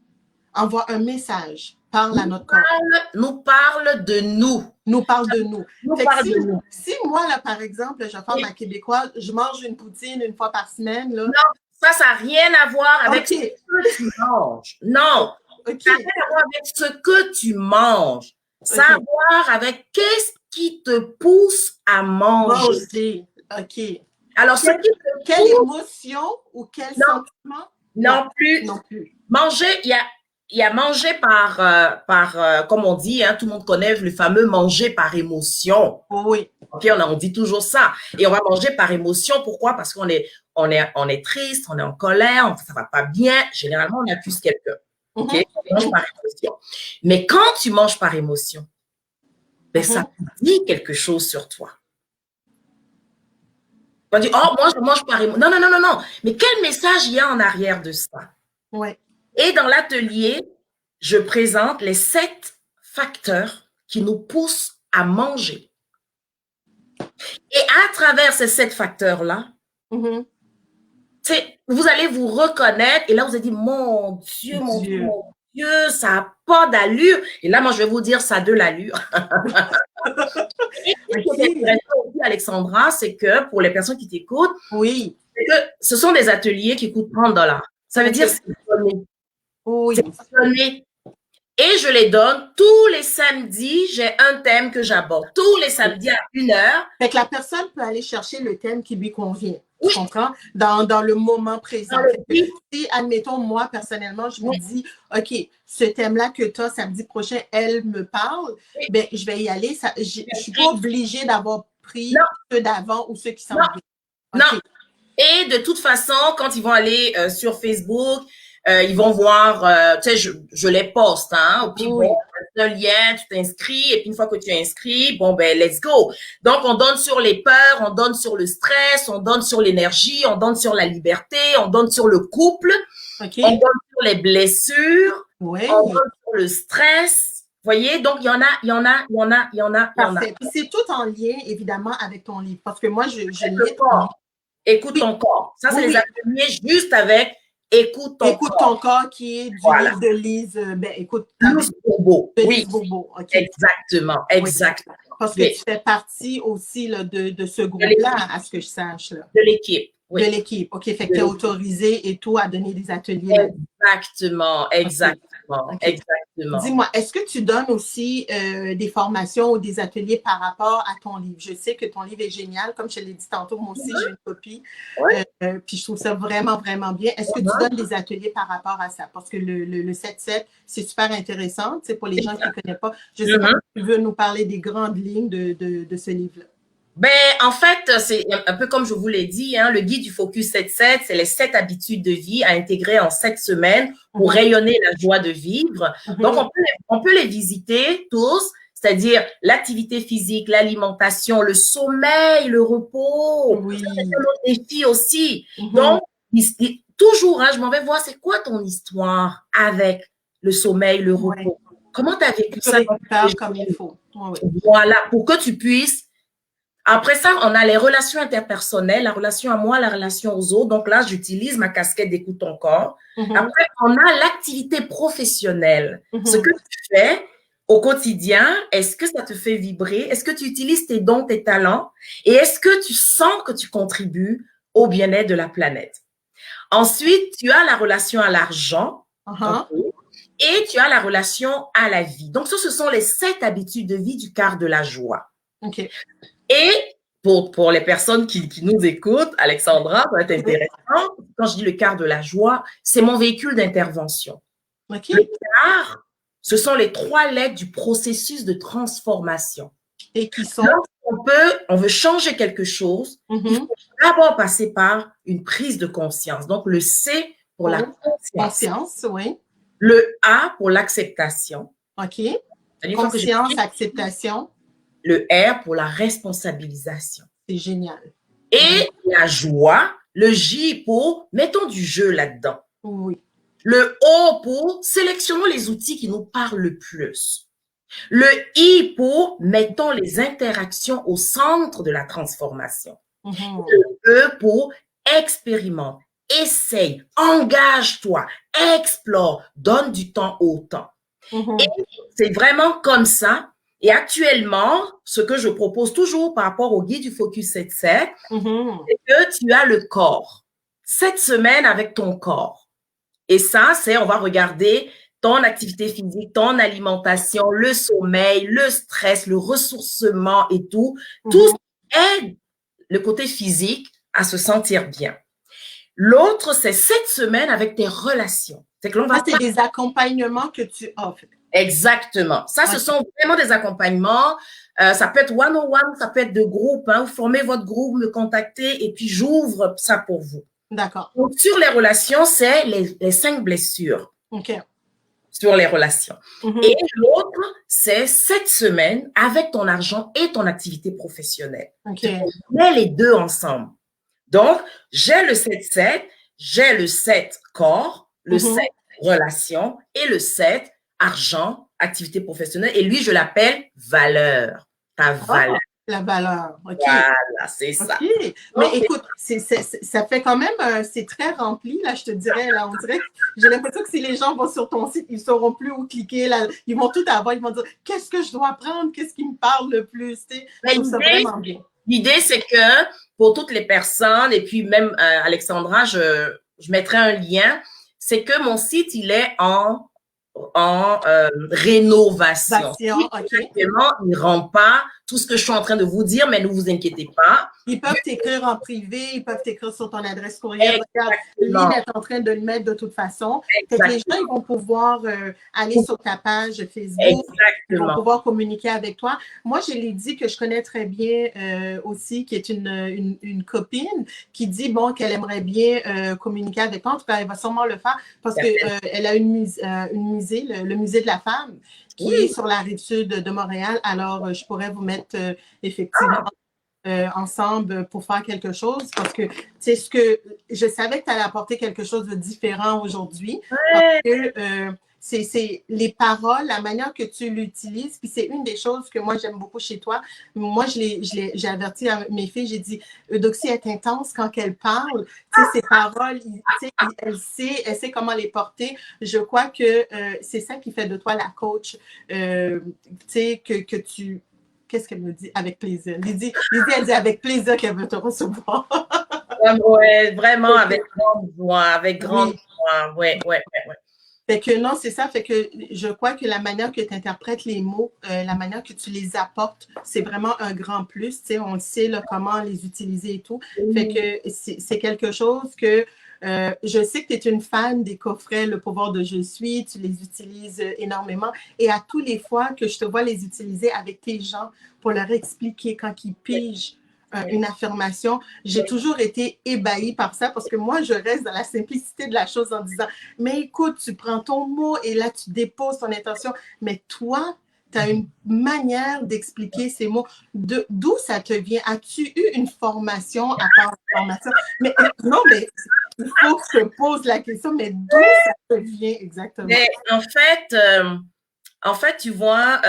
envoie un message, parle à notre corps. Nous parle de nous. Nous parle de nous. Nous. Si moi, là, par exemple, je fais ma québécoise, je mange une poutine une fois par semaine. Là, non, ça n'a rien à voir avec ce que tu manges. Non, ça n'a rien à voir avec ce que tu manges. Ça a à voir avec qu'est-ce qui te pousse à manger. OK. Alors, quelle émotion ou quel sentiment? Non plus. Manger, il y a manger par comme on dit, hein, tout le monde connaît le fameux manger par émotion. Oui. OK, on dit toujours ça. Et on va manger par émotion. Pourquoi? Parce qu'on est triste, on est en colère, ça va pas bien. Généralement, on accuse quelqu'un. OK? On mange par émotion. Mais quand tu manges par émotion, ben, ça dit quelque chose sur toi. On dit, oh, moi, je mange par émotion. Non. Mais quel message il y a en arrière de ça? Oui. Et dans l'atelier, je présente les 7 facteurs qui nous poussent à manger. Et à travers ces 7 facteurs-là, vous allez vous reconnaître. Et là, vous allez dire, mon Dieu, ça n'a pas d'allure. Et là, moi, je vais vous dire, ça a de l'allure. Et ce qui est intéressant aussi, Alexandra, c'est que pour les personnes qui t'écoutent, c'est que ce sont des ateliers qui coûtent $30. Ça veut dire que c'est donné. C'est donné. Et je les donne tous les samedis. J'ai un thème que j'aborde. Tous les samedis à 1 heure. Fait que la personne peut aller chercher le thème qui lui convient. Tu comprends? Dans le moment présent. Si, admettons, moi, personnellement, je me dis, OK, ce thème-là que tu as samedi prochain, elle me parle, ben, je vais y aller. Je ne suis pas obligée d'avoir pris ceux d'avant ou ceux qui s'en viennent. Non. Et de toute façon, quand ils vont aller sur Facebook, ils vont voir, tu sais, je les poste, hein. Puis Oui. bon, un lien, tu t'inscris, et puis une fois que tu es inscrit, bon, ben, let's go. Donc, on donne sur les peurs, on donne sur le stress, on donne sur l'énergie, on donne sur la liberté, on donne sur le couple, OK. on donne sur les blessures, Oui. on donne sur le stress. Voyez, donc il y en a. Parfait. Puis c'est tout en lien, évidemment, avec ton livre. Parce que moi, je lis ton livre. Écoute Oui. ton corps. Ça, c'est Oui, les ateliers juste avec écoute ton Écoute corps. ton corps, qui est du Voilà. livre de Lise, écoute, Lise Bourbeau. de Oui, Lise Bourbeau. OK. exactement, exactement. Parce que Oui. tu fais partie aussi là, de ce groupe-là, à ce que je sache. Là. De l'équipe. Oui. De l'équipe. OK. Fait que tu es autorisé et tout à donner des ateliers. Là. Exactement, exactement, OK. exactement. Dis-moi, est-ce que tu donnes aussi des formations ou des ateliers par rapport à ton livre? Je sais que ton livre est génial. Comme je te l'ai dit tantôt, moi aussi, j'ai une copie. Ouais. Puis je trouve ça vraiment, vraiment bien. Est-ce que tu donnes des ateliers par rapport à ça? Parce que le 7-7, c'est super intéressant. Tu sais, pour les gens qui ne connaissent pas, je sais pas si tu veux nous parler des grandes lignes de ce livre-là. Ben, en fait, c'est un peu comme je vous l'ai dit, hein, le guide du Focus 7-7, c'est les 7 habitudes de vie à intégrer en 7 semaines pour rayonner la joie de vivre. Donc, on peut les visiter tous, c'est-à-dire l'activité physique, l'alimentation, le sommeil, le repos. Oui. Ça, c'est un autre défi aussi. Donc, toujours, hein, je m'en vais voir, c'est quoi ton histoire avec le sommeil, le repos? Comment tu as vécu ça? Comme il faut. Voilà, pour que tu puisses. Après ça, on a les relations interpersonnelles, la relation à moi, la relation aux autres. Donc là, j'utilise ma casquette d'écoute ton corps. Après, on a l'activité professionnelle. Ce que tu fais au quotidien, est-ce que ça te fait vibrer? Est-ce que tu utilises tes dons, tes talents? Et est-ce que tu sens que tu contribues au bien-être de la planète? Ensuite, tu as la relation à l'argent. Et tu as la relation à la vie. Donc, ce sont les 7 habitudes de vie du quart de la joie. OK. Et pour les personnes qui nous écoutent, Alexandra, ça va être intéressant. Quand je dis le quart de la joie, c'est mon véhicule d'intervention. OK. Le quart, ce sont les 3 lettres du processus de transformation. Et qui sont? On veut changer quelque chose, il faut d'abord passer par une prise de conscience. Donc, le C pour la conscience, oui. Le A pour l'acceptation. OK. Conscience, acceptation. Le R pour la responsabilisation. C'est génial. Et la joie, le J pour mettons du jeu là-dedans. Oui. Le O pour sélectionnons les outils qui nous parlent le plus. Le I pour mettons les interactions au centre de la transformation. Le E pour expérimente, essaye, engage-toi, explore, donne du temps au temps. Et c'est vraiment comme ça. Et actuellement, ce que je propose toujours par rapport au guide du Focus 7-7, c'est que tu as le corps. 7 semaines avec ton corps. Et ça, on va regarder ton activité physique, ton alimentation, le sommeil, le stress, le ressourcement et tout. Tout aide le côté physique à se sentir bien. L'autre, c'est 7 semaines avec tes relations. C'est des accompagnements que tu offres. Exactement. Ça, ce sont vraiment des accompagnements. Ça peut être one-on-one, ça peut être de groupe. Hein. Vous formez votre groupe, me contactez et puis j'ouvre ça pour vous. D'accord. Donc, sur les relations, c'est les 5 blessures. OK. Sur les relations. Et l'autre, c'est 7 semaines avec ton argent et ton activité professionnelle. OK. On met les deux ensemble. Donc, j'ai le 7-7, j'ai le 7 corps, le 7 relations et le 7 argent, activité professionnelle. Et lui, je l'appelle valeur. Ta valeur. La valeur. OK. Voilà, c'est ça. OK. Mais écoute, ça fait quand même, c'est très rempli, là, je te dirais. Là, on dirait, j'ai l'impression que si les gens vont sur ton site, ils ne sauront plus où cliquer. Là, ils vont tout avoir. Ils vont dire, qu'est-ce que je dois apprendre? Qu'est-ce qui me parle le plus? Je trouve ça vraiment bien. L'idée, c'est que pour toutes les personnes, et puis même Alexandra, je mettrai un lien, c'est que mon site, il est en rénovation. Okay. Actuellement, il ne rend pas tout ce que je suis en train de vous dire, mais ne vous inquiétez pas. Ils peuvent t'écrire en privé, ils peuvent t'écrire sur ton adresse courriel. Regarde, Exactement. Lynn est en train de le mettre de toute façon. Fait que les gens, ils vont pouvoir aller sur ta page Facebook, ils vont Exactement. pouvoir communiquer avec toi. Moi, je l'ai dit que je connais très bien aussi, qui est une copine qui dit, bon, qu'elle aimerait bien communiquer avec toi. En tout cas, elle va sûrement le faire parce qu'elle a une musée, le musée de la femme, qui est sur la rive sud de Montréal. Alors, je pourrais vous mettre effectivement ensemble pour faire quelque chose parce que c'est ce que je savais que tu allais apporter quelque chose de différent aujourd'hui parce que c'est les paroles, la manière que tu l'utilises, puis c'est une des choses que moi j'aime beaucoup chez toi. Moi, j'ai averti à mes filles, j'ai dit Eudoxie est intense quand elle parle, tu sais, ses paroles, elle sait comment les porter. Je crois que c'est ça qui fait de toi la coach, tu sais, que tu qu'est-ce qu'elle me dit? Avec plaisir. Lydie, elle dit avec plaisir qu'elle veut te recevoir. Ouais, vraiment, avec grande joie, avec grande joie. Ouais. Fait que non, c'est ça. Fait que je crois que la manière que tu interprètes les mots, la manière que tu les apportes, c'est vraiment un grand plus. Tu sais, on sait là, comment les utiliser et tout. Fait que c'est quelque chose que je sais que tu es une fan des coffrets Le pouvoir de Je suis, tu les utilises énormément. Et à tous les fois que je te vois les utiliser avec tes gens pour leur expliquer quand ils pigent une affirmation, j'ai toujours été ébahie par ça parce que moi, je reste dans la simplicité de la chose en disant, mais écoute, tu prends ton mot et là, tu déposes ton intention. Mais toi, tu as une manière d'expliquer ces mots. D'où ça te vient? As-tu eu une formation à part une formation? Mais non, mais il faut que je pose la question, mais d'où ça te vient exactement? Mais en fait, tu vois,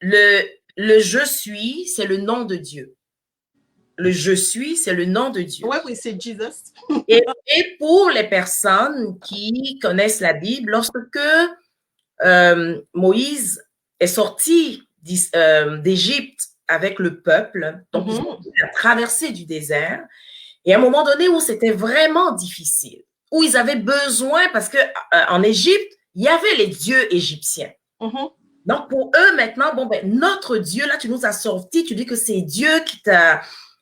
le je suis, c'est le nom de Dieu. Le je suis, c'est le nom de Dieu. Oui, c'est Jesus. Et pour les personnes qui connaissent la Bible, lorsque Moïse est sorti d'Égypte avec le peuple, donc ils ont fait la traversée du désert, et à un moment donné où c'était vraiment difficile, où ils avaient besoin, parce que en Égypte, il y avait les dieux égyptiens. Donc, pour eux, maintenant, bon, ben, notre Dieu, là, tu nous as sortis, tu dis que c'est Dieu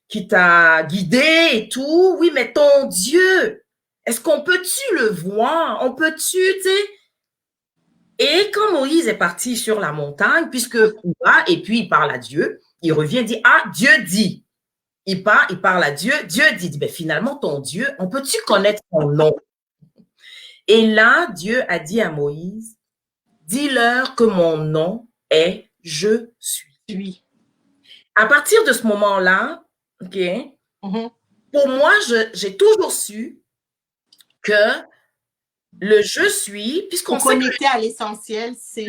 qui t'a guidé et tout. Oui, mais ton Dieu, est-ce qu'on peut-tu le voir? On peut-tu, tu sais? Et quand Moïse est parti sur la montagne, puisque il va, et puis il parle à Dieu, il revient, dit, ah, Dieu dit. Il parle à Dieu, Dieu dit, ben, finalement, ton Dieu, on peut-tu connaître ton nom? Et là, Dieu a dit à Moïse, dis-leur que mon nom est Je suis. À partir de ce moment-là, OK, pour moi, j'ai toujours su que le je suis, puisqu'on sait connecter à l'essentiel, c'est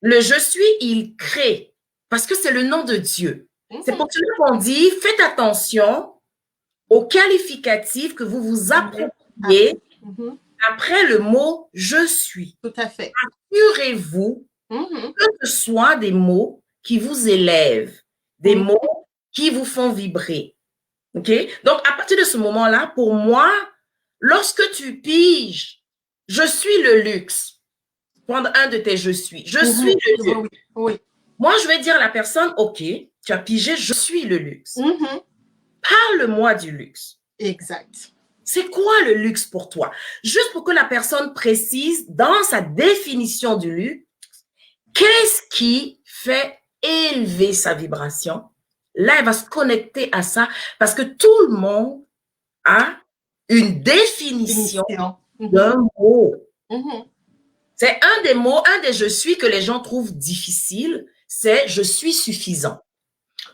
le je suis, il crée, parce que c'est le nom de Dieu. C'est pour cela qu'on dit, faites attention aux qualificatifs que vous vous appropriez après le mot je suis. Tout à fait. Assurez-vous que ce soit des mots qui vous élèvent, des mots qui vous font vibrer. OK? Donc, à partir de ce moment-là, pour moi, lorsque tu piges, je suis le luxe. Prendre un de tes je suis. Je suis le luxe. Oui. Moi, je vais dire à la personne, OK, tu as pigé, je suis le luxe. Parle-moi du luxe. Exact. C'est quoi le luxe pour toi? Juste pour que la personne précise dans sa définition du luxe, qu'est-ce qui fait élever sa vibration? Là, elle va se connecter à ça parce que tout le monde a une définition d'un mot. C'est un des mots, un des je suis que les gens trouvent difficile, c'est je suis suffisant.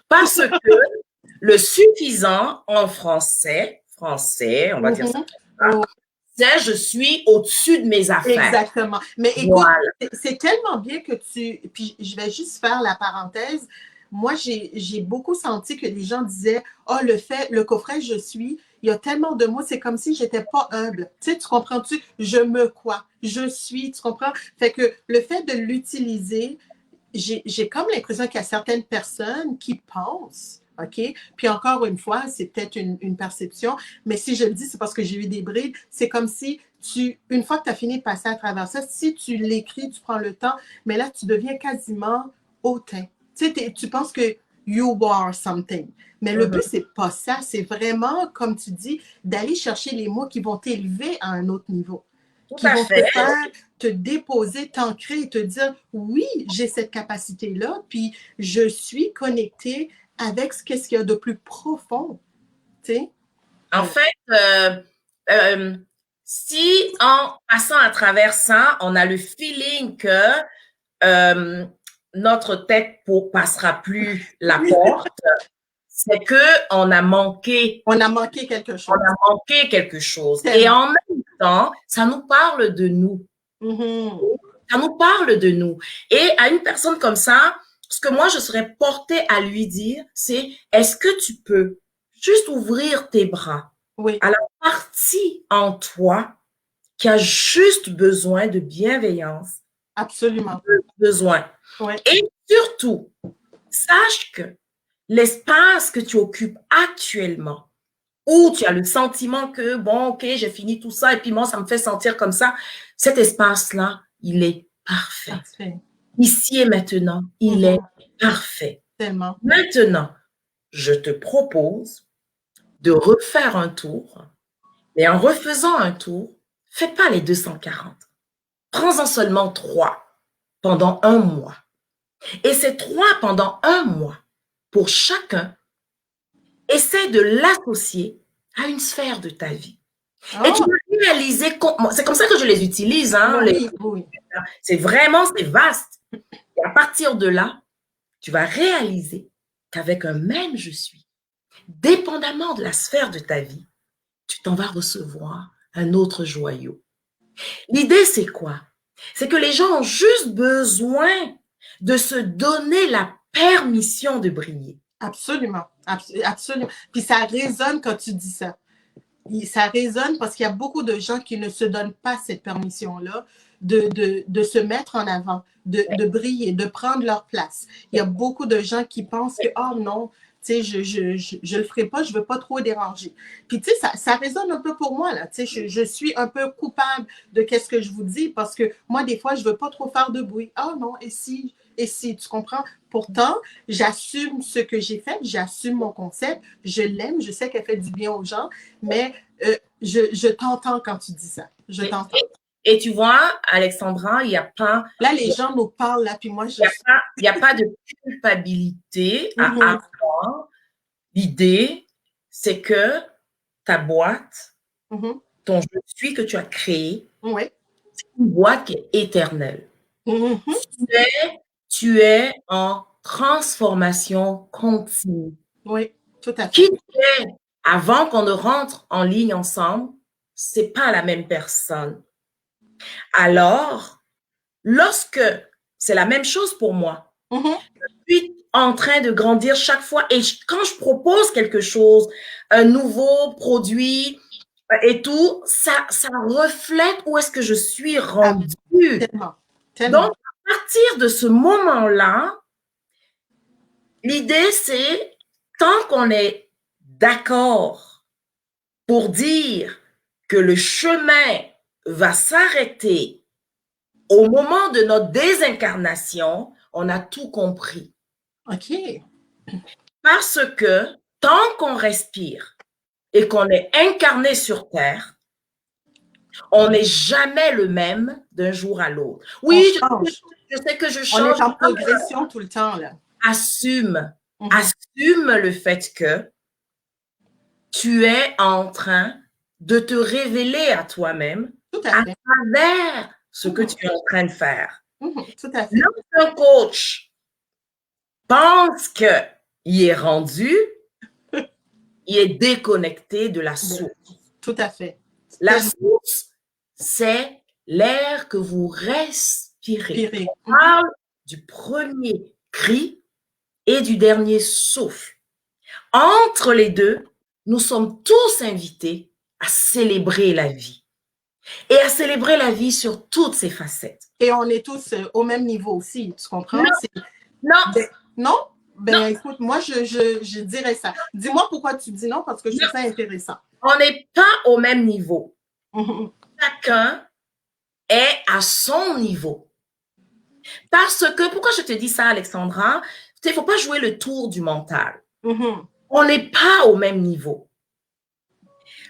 Parce que le suffisant en français, on va dire ça, c'est je suis au-dessus de mes affaires. Exactement. Mais écoute, c'est tellement bien que puis je vais juste faire la parenthèse. Moi, j'ai beaucoup senti que les gens disaient, oh, le coffret je suis, il y a tellement de mots, c'est comme si j'étais pas humble. Tu sais, tu comprends-tu? Je me quoi? Je suis, tu comprends? Fait que le fait de l'utiliser, j'ai comme l'impression qu'il y a certaines personnes qui pensent, OK? Puis encore une fois, c'est peut-être une perception, mais si je le dis, c'est parce que j'ai eu des brides. C'est comme si une fois que tu as fini de passer à travers ça, si tu l'écris, tu prends le temps, mais là, tu deviens quasiment hautain. tu penses que you are something. Mais le but, c'est pas ça. C'est vraiment, comme tu dis, d'aller chercher les mots qui vont t'élever à un autre niveau. Qui vont te faire te déposer, t'ancrer et te dire, oui, j'ai cette capacité-là, puis je suis connectée avec ce qu'il y a de plus profond. Tu sais? En fait, si en passant à travers ça, on a le feeling que notre tête passera plus la porte, c'est qu'on a manqué. On a manqué quelque chose. On a manqué quelque chose. Et en même temps, ça nous parle de nous. Ça nous parle de nous. Et à une personne comme ça, ce que moi, je serais portée à lui dire, c'est, est-ce que tu peux juste ouvrir tes bras à la partie en toi qui a juste besoin de bienveillance? Absolument. Besoin. Et surtout, sache que l'espace que tu occupes actuellement, où tu as le sentiment que, bon, ok, j'ai fini tout ça et puis moi, ça me fait sentir comme ça, cet espace-là, il est parfait. Ici et maintenant, il est parfait. Tellement. Maintenant, je te propose de refaire un tour, mais en refaisant un tour, fais pas les 240. Prends-en seulement 3 pendant un mois. Et ces 3 pendant un mois, pour chacun, essaie de l'associer à une sphère de ta vie. Et tu vas réaliser, c'est comme ça que je les utilise. Hein, oui. C'est vaste. Et à partir de là, tu vas réaliser qu'avec un même je suis, dépendamment de la sphère de ta vie, tu t'en vas recevoir un autre joyau. L'idée, c'est quoi? C'est que les gens ont juste besoin de se donner la permission de briller. Absolument. Absolument. Puis ça résonne quand tu dis ça. Ça résonne parce qu'il y a beaucoup de gens qui ne se donnent pas cette permission-là de se mettre en avant, de briller, de prendre leur place. Il y a beaucoup de gens qui pensent que, oh non, tu sais, je le ferai pas, je veux pas trop déranger. Puis, tu sais, ça résonne un peu pour moi, là. Tu sais, je suis un peu coupable de qu'est-ce que je vous dis parce que moi, des fois, je veux pas trop faire de bruit. Oh non, et si, tu comprends? Pourtant, j'assume ce que j'ai fait, j'assume mon concept, je l'aime, je sais qu'elle fait du bien aux gens, mais je t'entends quand tu dis ça. Je t'entends. Et tu vois, Alexandra, il n'y a pas... Là, les gens nous parlent, là, puis moi, il n'y a pas de culpabilité à avoir. L'idée, c'est que ta boîte, ton je suis que tu as créé, c'est une boîte qui est éternelle. Tu es en transformation continue. Oui, tout à fait. Qui tu es avant qu'on ne rentre en ligne ensemble, c'est pas la même personne. Alors, lorsque c'est la même chose pour moi, je suis en train de grandir chaque fois et quand je propose quelque chose, un nouveau produit et tout, ça reflète où est-ce que je suis rendue. Tellement. Donc, à partir de ce moment-là, l'idée, c'est tant qu'on est d'accord pour dire que le chemin va s'arrêter au moment de notre désincarnation, on a tout compris. OK. Parce que tant qu'on respire et qu'on est incarné sur Terre, on n'est jamais le même d'un jour à l'autre. Oui, je sais que je change. On est en progression tout le temps, là. Assume le fait que tu es en train de te révéler à toi-même à travers ce que tu es en train de faire. Tout à fait. Lorsqu'un coach pense qu'il est rendu, il est déconnecté de la source. Tout à fait. La source, c'est l'air que vous respirez. On parle du premier cri et du dernier souffle. Entre les deux, nous sommes tous invités à célébrer la vie et à célébrer la vie sur toutes ses facettes. Et on est tous au même niveau aussi, tu comprends? Non. Non? Écoute, moi, je dirais ça. Dis-moi pourquoi tu dis non, parce que je trouve ça intéressant. On n'est pas au même niveau. Chacun est à son niveau. Parce que, pourquoi je te dis ça, Alexandra? il ne faut pas jouer le tour du mental. Mhm. On n'est pas au même niveau.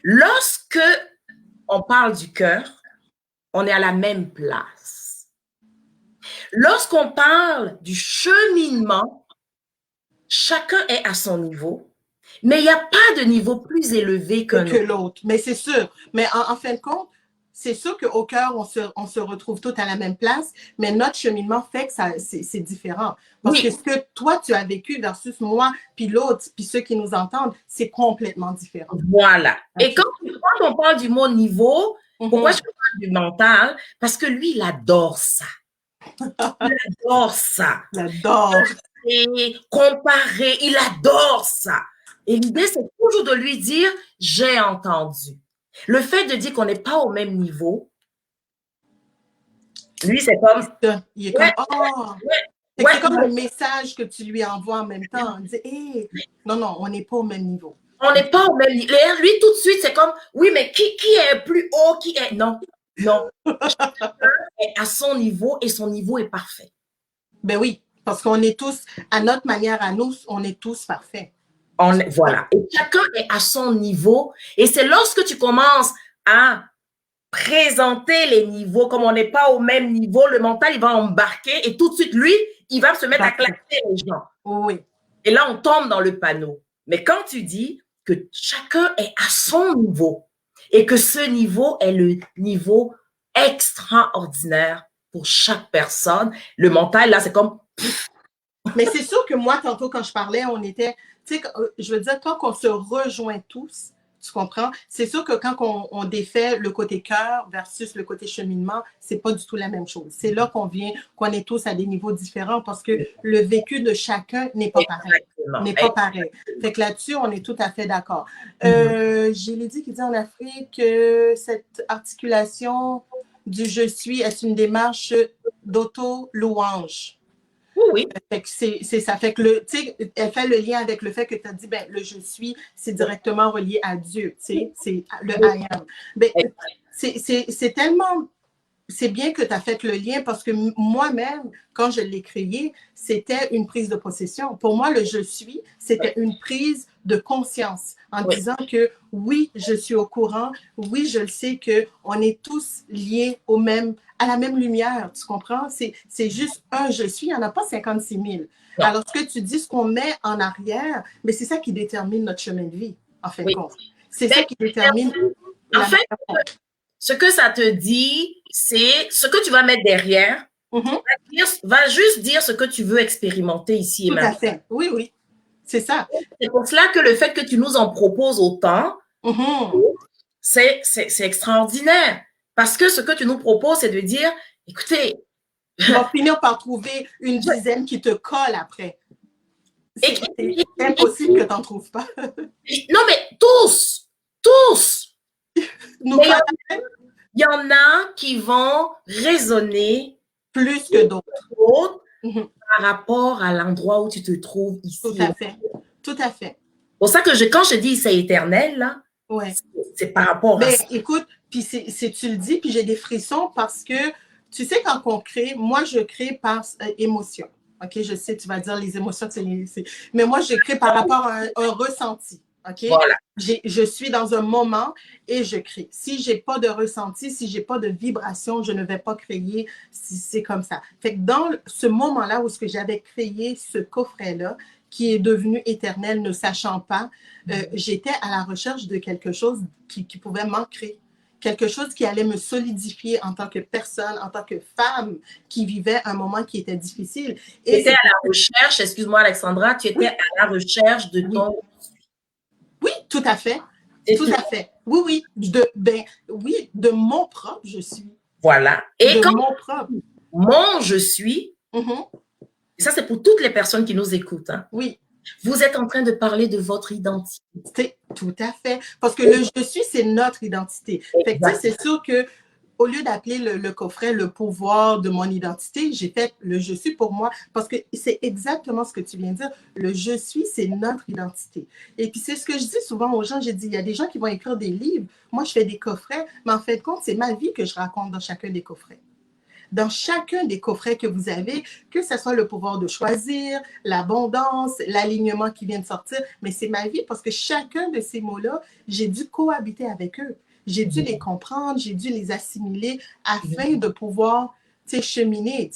Lorsque on parle du cœur, on est à la même place. Lorsqu'on parle du cheminement, chacun est à son niveau, mais il n'y a pas de niveau plus élevé qu'un que autre. l'autre. Mais c'est sûr. Mais en fin de compte, c'est sûr qu'au cœur, on se retrouve tous à la même place, mais notre cheminement fait que c'est différent. Parce Oui. que ce que toi, tu as vécu versus moi, puis l'autre, puis ceux qui nous entendent, c'est complètement différent. Voilà. Okay. Et quand on parle du mot niveau, pourquoi je parle du mental? Parce que lui, il adore ça. Il adore ça. Il adore. Et comparer, il adore ça. Et l'idée, c'est toujours de lui dire, j'ai entendu. Le fait de dire qu'on n'est pas au même niveau, lui, c'est comme... Il est comme, oh! C'est comme le message que tu lui envoies en même temps. Il dit, hey, non, non, on n'est pas au même niveau. On n'est pas au même niveau. Lui, tout de suite, c'est comme, oui, mais qui est plus haut, qui est... Non, non. Chacun est à son niveau et son niveau est parfait. Ben oui, parce qu'on est tous, à notre manière à nous, on est tous parfaits. Voilà. Et chacun est à son niveau. Et c'est lorsque tu commences à présenter les niveaux, comme on n'est pas au même niveau, le mental, il va embarquer et tout de suite, lui, il va se mettre à classer les gens. Oui. Et là, on tombe dans le panneau. Mais quand tu dis que chacun est à son niveau et que ce niveau est le niveau extraordinaire pour chaque personne, le mental, là, c'est comme... Mais c'est sûr que moi, tantôt, quand je parlais, on était, tu sais, je veux dire, quand on se rejoint tous, tu comprends? C'est sûr que quand on défait le côté cœur versus le côté cheminement, c'est pas du tout la même chose. C'est là qu'on est tous à des niveaux différents parce que le vécu de chacun n'est pas pareil. N'est pas pareil. Fait que là-dessus, on est tout à fait d'accord. J'ai dit qu'il dit en Afrique que cette articulation du je suis est une démarche d'auto-louange. Oui. Fait que c'est ça. Fait que elle fait le lien avec le fait que tu as dit, ben, le je suis, c'est directement relié à Dieu, tu sais, c'est le I am. Ben, c'est tellement, c'est bien que tu as fait le lien parce que moi-même, quand je l'ai créé, c'était une prise de possession. Pour moi, le je suis, c'était une prise de conscience en disant que oui, je suis au courant, oui, je le sais qu'on est tous liés à la même lumière, tu comprends? C'est juste un je suis, il n'y en a pas 56 000. Non. Alors, ce que tu dis, ce qu'on met en arrière, mais c'est ça qui détermine notre chemin de vie, en fin de compte. C'est ça qui détermine... En fait, ce que ça te dit, c'est ce que tu vas mettre derrière, va juste dire ce que tu veux expérimenter ici et maintenant. Tout à fait, oui, oui. C'est ça. C'est pour cela que le fait que tu nous en proposes autant, c'est extraordinaire. Parce que ce que tu nous proposes, c'est de dire, écoutez... On va finir par trouver une dizaine qui te colle après. C'est impossible que tu n'en trouves pas. Non, mais tous! Il y en a qui vont résonner plus que d'autres. Par rapport à l'endroit où tu te trouves ici. Tout à fait. Tout à fait. C'est pour ça que quand je dis c'est éternel, là, c'est par rapport à ça. Écoute, puis tu le dis, puis j'ai des frissons parce que, tu sais, quand on crée, moi, je crée par émotion. OK, je sais, tu vas dire les émotions, mais moi, je crée par rapport à un ressenti. OK? Voilà. Je suis dans un moment et je crée. Si je n'ai pas de ressenti, si je n'ai pas de vibration, je ne vais pas créer. C'est comme ça. Fait que dans ce moment-là où j'avais créé ce coffret-là, qui est devenu éternel, ne sachant pas, j'étais à la recherche de quelque chose qui pouvait m'ancrer. Quelque chose qui allait me solidifier en tant que personne, en tant que femme qui vivait un moment qui était difficile. Tu étais à la recherche, excuse-moi Alexandra, tu étais à la recherche de ton... Oui, tout à fait. Tout à fait. Oui, de mon propre je suis. Voilà. Et de quand mon propre. Mon je suis, et ça c'est pour toutes les personnes qui nous écoutent. Hein. Oui. Vous êtes en train de parler de votre identité. Tout à fait. Parce que le je suis, c'est notre identité. Fait que c'est sûr que au lieu d'appeler le coffret le pouvoir de mon identité, j'ai fait le je suis pour moi parce que c'est exactement ce que tu viens de dire. Le je suis, c'est notre identité. Et puis, c'est ce que je dis souvent aux gens. J'ai dit, il y a des gens qui vont écrire des livres. Moi, je fais des coffrets, mais en fait, compte, c'est ma vie que je raconte dans chacun des coffrets. dans chacun des coffrets que vous avez, que ce soit le pouvoir de choisir, l'abondance, l'alignement qui vient de sortir, mais c'est ma vie parce que chacun de ces mots-là, j'ai dû cohabiter avec eux. J'ai dû les comprendre, j'ai dû les assimiler afin de pouvoir cheminer.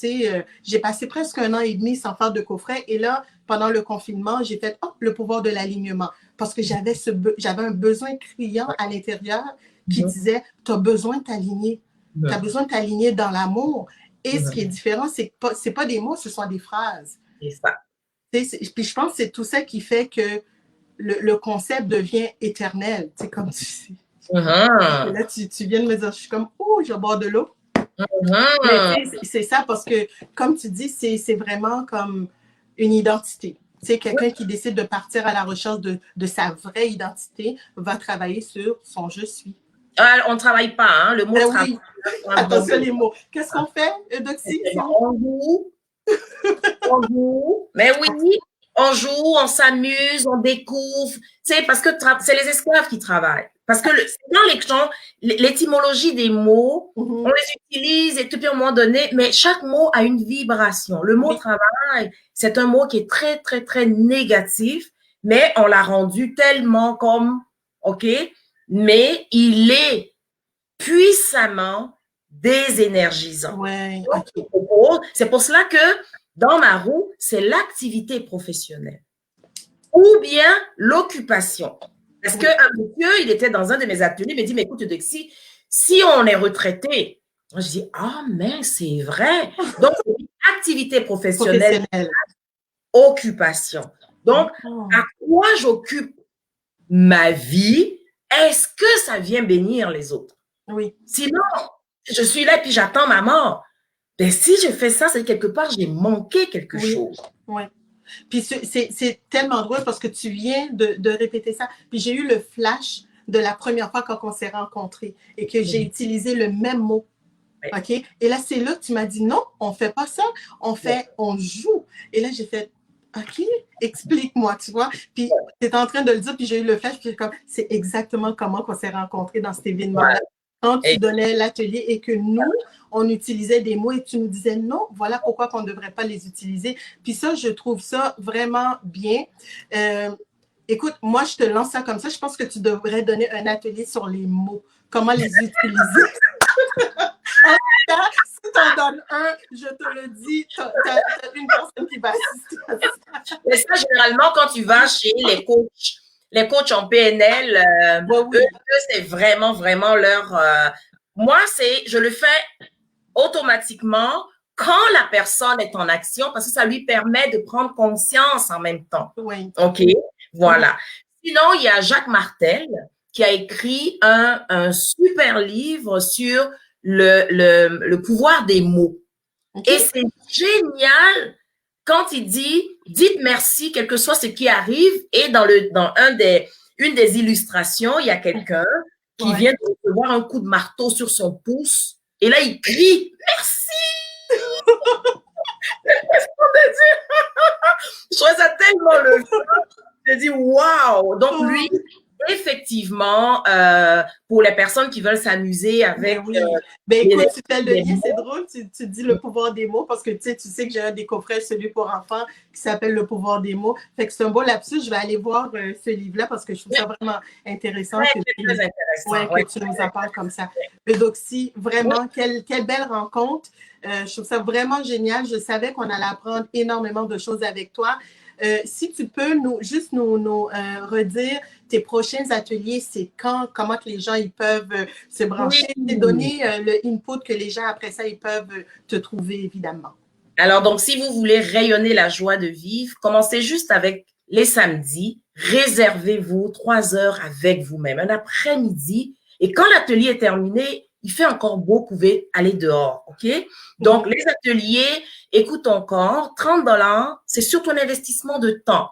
J'ai passé presque 1 an et demi sans faire de coffret et là, pendant le confinement, j'ai fait le pouvoir de l'alignement parce que j'avais un besoin criant à l'intérieur qui disait, tu as besoin de t'aligner. Tu as besoin de t'aligner dans l'amour. Et ce qui est différent, c'est pas des mots, ce sont des phrases. C'est ça. Puis je pense que c'est tout ça qui fait que le concept devient éternel. Comme tu sais. Là, tu viens de me dire, je suis comme, je bois de l'eau. Mais c'est ça parce que, comme tu dis, c'est vraiment comme une identité. Quelqu'un qui décide de partir à la recherche de sa vraie identité va travailler sur son « je suis ». On ne travaille pas, hein? Le mot travail. Oui. Attention les mots. Qu'est-ce qu'on fait, Eudoxie? On joue. Mais oui, on joue, on s'amuse, on découvre. Parce que c'est les esclaves qui travaillent. Parce que dans l'étymologie des mots, on les utilise et tout, puis à un moment donné, mais chaque mot a une vibration. Le mot travail, c'est un mot qui est très, très, très négatif, mais on l'a rendu tellement comme, OK, mais il est puissamment désénergisant. Ouais, okay. C'est pour cela que dans ma roue, c'est l'activité professionnelle ou bien l'occupation. Parce qu'un monsieur, il était dans un de mes ateliers, il m'a dit, mais écoute, Eudoxie, si on est retraité, je dis, mais c'est vrai. Donc, activité professionnelle, occupation. Donc, à quoi j'occupe ma vie? Est-ce que ça vient bénir les autres? Oui. Sinon, je suis là et puis j'attends ma mort. Ben, si je fais ça, c'est quelque part, j'ai manqué quelque chose. Oui. Puis c'est tellement drôle parce que tu viens de répéter ça. Puis j'ai eu le flash de la première fois quand on s'est rencontrés et que j'ai utilisé le même mot. OK? Et là, c'est là que tu m'as dit non, on ne fait pas ça. On joue. Et là, j'ai fait OK, explique-moi, tu vois. Puis tu étais en train de le dire, puis j'ai eu le flash, puis c'est exactement comment on s'est rencontrés dans cet événement-là. Quand tu donnais l'atelier et que nous, on utilisait des mots et tu nous disais non, voilà pourquoi on ne devrait pas les utiliser. Puis ça, je trouve ça vraiment bien. Écoute, moi, je te lance ça comme ça. Je pense que tu devrais donner un atelier sur les mots, comment les utiliser. En tout cas, si tu en donnes un, je te le dis, tu as une personne qui va assister à ça. Mais ça, généralement, quand tu vas chez les coachs en PNL, eux, c'est vraiment, vraiment leur... moi, je le fais automatiquement quand la personne est en action parce que ça lui permet de prendre conscience en même temps. Oui. OK? Voilà. Sinon, il y a Jacques Martel qui a écrit un super livre sur le pouvoir des mots. Okay. Et c'est génial quand il dit « dites merci, quel que soit ce qui arrive » et dans une des illustrations, il y a quelqu'un qui vient de recevoir un coup de marteau sur son pouce et là, il crie « merci » Je trouve ça tellement le fun. Je dis « wow ». Donc, lui, effectivement, pour les personnes qui veulent s'amuser avec... écoute, tu fais le lien, c'est drôle, tu dis le pouvoir des mots parce que tu sais que j'ai un des coffrets, celui pour enfants, qui s'appelle Le pouvoir des mots. Fait que c'est un beau lapsus, je vais aller voir ce livre-là parce que je trouve ça vraiment intéressant que tu nous en parles comme ça. Eudoxie, vraiment, quelle belle rencontre. Je trouve ça vraiment génial. Je savais qu'on allait apprendre énormément de choses avec toi. Si tu peux nous redire tes prochains ateliers, c'est quand, comment que les gens ils peuvent se brancher, donner le input que les gens après ça ils peuvent te trouver évidemment. Alors donc si vous voulez rayonner la joie de vivre, commencez juste avec les samedis, réservez-vous 3 heures avec vous-même, un après-midi et quand l'atelier est terminé, il fait encore beau, vous pouvez aller dehors, OK? Donc, les ateliers, écoute encore, 30 $, c'est surtout un investissement de temps.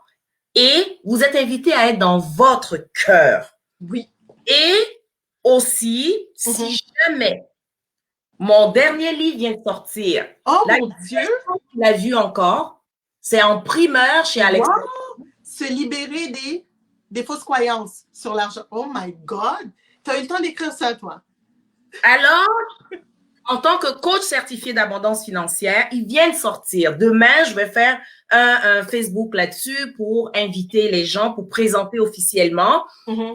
Et vous êtes invité à être dans votre cœur. Oui. Et aussi, si jamais mon dernier livre vient de sortir, mon Dieu! Tu l'as vu encore, c'est en primeur chez Alexandre. Wow! Se libérer des fausses croyances sur l'argent. Oh my God! Tu as eu le temps d'écrire ça, toi? Alors, en tant que coach certifié d'abondance financière, ils viennent sortir. Demain, je vais faire un Facebook là-dessus pour inviter les gens, pour présenter officiellement.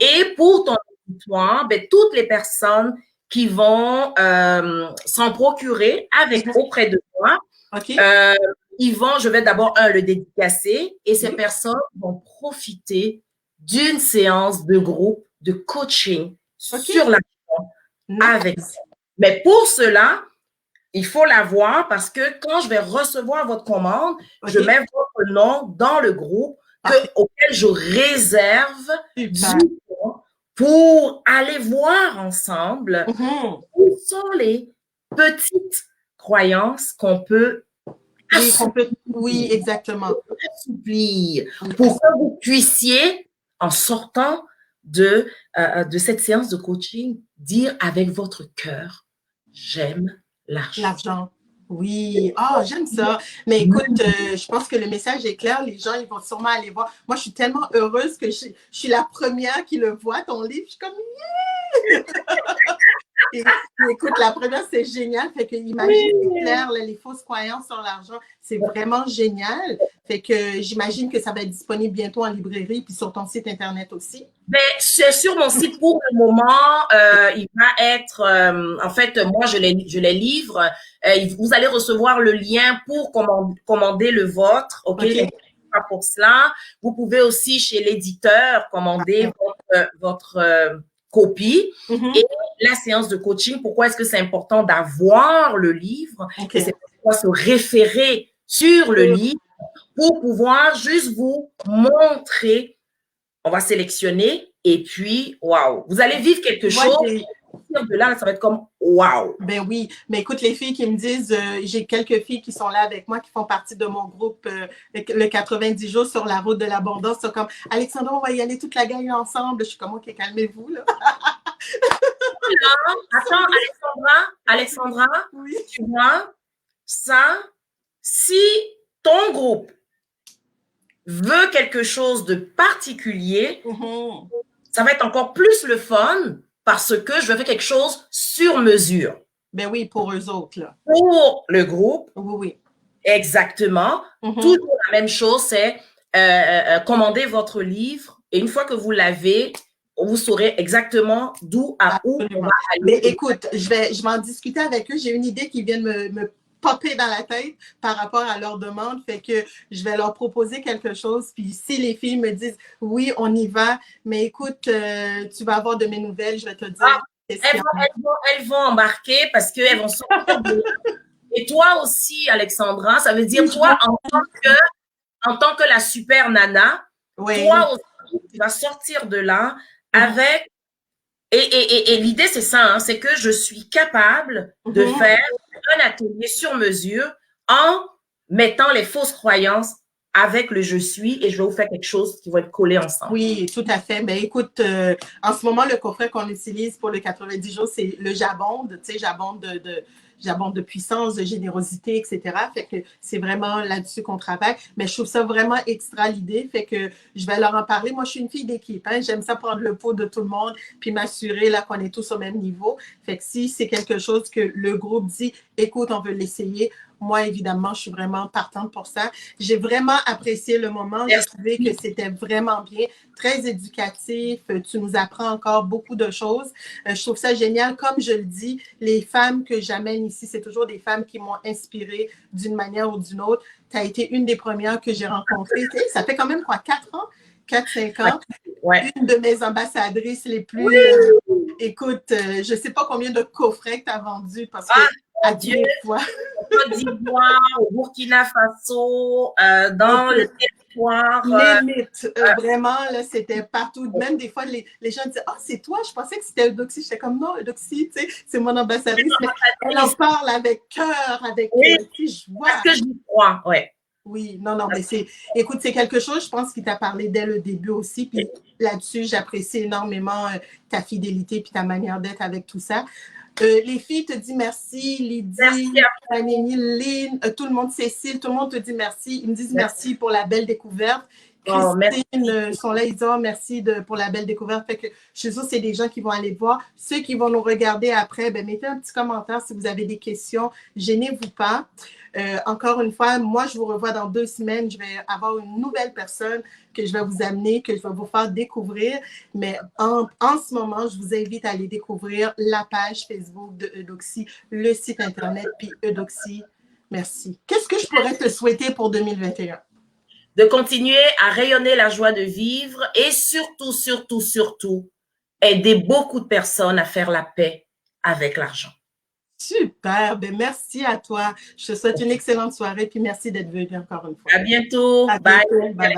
Et pour ton auditoire, ben, toutes les personnes qui vont s'en procurer auprès de moi, je vais d'abord, le dédicacer et ces personnes vont profiter d'une séance de groupe de coaching sur l'argent avec vous. Mais pour cela, il faut l'avoir parce que quand je vais recevoir votre commande, je mets votre nom dans le groupe auquel je réserve du temps pour aller voir ensemble où sont les petites croyances qu'on peut oui, exactement. Assouplir pour que vous puissiez, en sortant de cette séance de coaching, dire avec votre cœur, j'aime l'argent. L'argent. Oui, j'aime ça. Mais écoute, je pense que le message est clair. Les gens, ils vont sûrement aller voir. Moi, je suis tellement heureuse que je suis la première qui le voit, ton livre. Je suis comme, yeah! Écoute, la première, c'est génial. Fait que imagine, c'est clair, là, les fausses croyances sur l'argent, c'est vraiment génial. Fait que j'imagine que ça va être disponible bientôt en librairie puis sur ton site Internet aussi. Ben, c'est sur mon site pour le moment. Il va être, en fait, moi, je les livre. Vous allez recevoir le lien pour commander le vôtre. OK? Pas pour cela. Vous pouvez aussi, chez l'éditeur, commander votre copie. Et la séance de coaching, pourquoi est-ce que c'est important d'avoir le livre? Et c'est pourquoi se référer sur le livre pour pouvoir juste vous montrer. On va sélectionner et puis, waouh, vous allez vivre quelque chose. De là, ça va être comme waouh. Ben oui, mais écoute, les filles qui me disent, j'ai quelques filles qui sont là avec moi, qui font partie de mon groupe, le 90 jours sur la route de l'abondance, sont comme, Alexandra, on va y aller toute la gang ensemble. Je suis comme, OK, calmez-vous, là. Attends, Alexandra, oui. Tu vois, ça, si ton groupe veut quelque chose de particulier, ça va être encore plus le fun parce que je vais faire quelque chose sur mesure. Ben oui, pour eux autres, là. Pour le groupe. Oui. Exactement. Toujours la même chose, c'est commander votre livre et une fois que vous l'avez, vous saurez exactement d'où à où on va aller. Mais écoute, je vais en discuter avec eux. J'ai une idée qui vient de me popper dans la tête par rapport à leur demande. Fait que je vais leur proposer quelque chose. Puis si les filles me disent oui, on y va, mais écoute, tu vas avoir de mes nouvelles, je vais te dire. Elles vont embarquer parce qu'elles vont sortir de... Et toi aussi, Alexandra, ça veut dire toi, en tant que la super nana, toi aussi, tu vas sortir de là avec... Et l'idée, c'est ça, hein, c'est que je suis capable de faire un atelier sur mesure en mettant les fausses croyances avec le je suis et je vais vous faire quelque chose qui va être collé ensemble. Oui, tout à fait. Ben écoute, en ce moment, le coffret qu'on utilise pour le 90 jours, c'est le Jabonde. Tu sais, Jabonde de puissance, de générosité, etc. Fait que c'est vraiment là-dessus qu'on travaille. Mais je trouve ça vraiment extra l'idée. Fait que je vais leur en parler. Moi, je suis une fille d'équipe. Hein? J'aime ça prendre le pot de tout le monde puis m'assurer là qu'on est tous au même niveau. Fait que si c'est quelque chose que le groupe dit, écoute, on veut l'essayer, moi, évidemment, je suis vraiment partante pour ça. J'ai vraiment apprécié le moment. J'ai trouvé que c'était vraiment bien, très éducatif. Tu nous apprends encore beaucoup de choses. Je trouve ça génial. Comme je le dis, les femmes que j'amène ici, c'est toujours des femmes qui m'ont inspirée d'une manière ou d'une autre. Tu as été une des premières que j'ai rencontrées. Ça fait quand même quoi, 4 ans? 4-5 ans. Ouais. Une de mes ambassadrices les plus... écoute, je ne sais pas combien de coffrets que tu as vendus parce que à Dieu. Côte d'Ivoire, au Burkina Faso, dans le territoire. Limite, vraiment, là, c'était partout. Même des fois, les gens disaient « Ah, c'est toi, je pensais que c'était Eudoxie. » J'étais comme « Non, Eudoxie, tu sais, c'est mon ambassadrice. » Mais elle en parle avec cœur, avec joie. Parce que j'y crois, ouais. Oui, non, mais écoute, c'est quelque chose, je pense, qui t'a parlé dès le début aussi. Puis là-dessus, j'apprécie énormément ta fidélité puis ta manière d'être avec tout ça. Les filles te disent merci, Lydie, Fanny, Lynn, tout le monde, Cécile, tout le monde te dit merci. Ils me disent merci pour la belle découverte. Christine sont là, ils disent oh, merci pour la belle découverte. Fait que je suis sûre que c'est des gens qui vont aller voir. Ceux qui vont nous regarder après, ben, mettez un petit commentaire si vous avez des questions. Gênez-vous pas. Encore une fois, moi, je vous revois dans 2 semaines. Je vais avoir une nouvelle personne que je vais vous amener, que je vais vous faire découvrir. Mais en ce moment, je vous invite à aller découvrir la page Facebook de Eudoxie, le site Internet, puis Eudoxie. Merci. Qu'est-ce que je pourrais te souhaiter pour 2021? De continuer à rayonner la joie de vivre et surtout, surtout, surtout, aider beaucoup de personnes à faire la paix avec l'argent. Super, ben merci à toi. Je te souhaite une excellente soirée puis merci d'être venu encore une fois. À bientôt. Bye. Bye bye.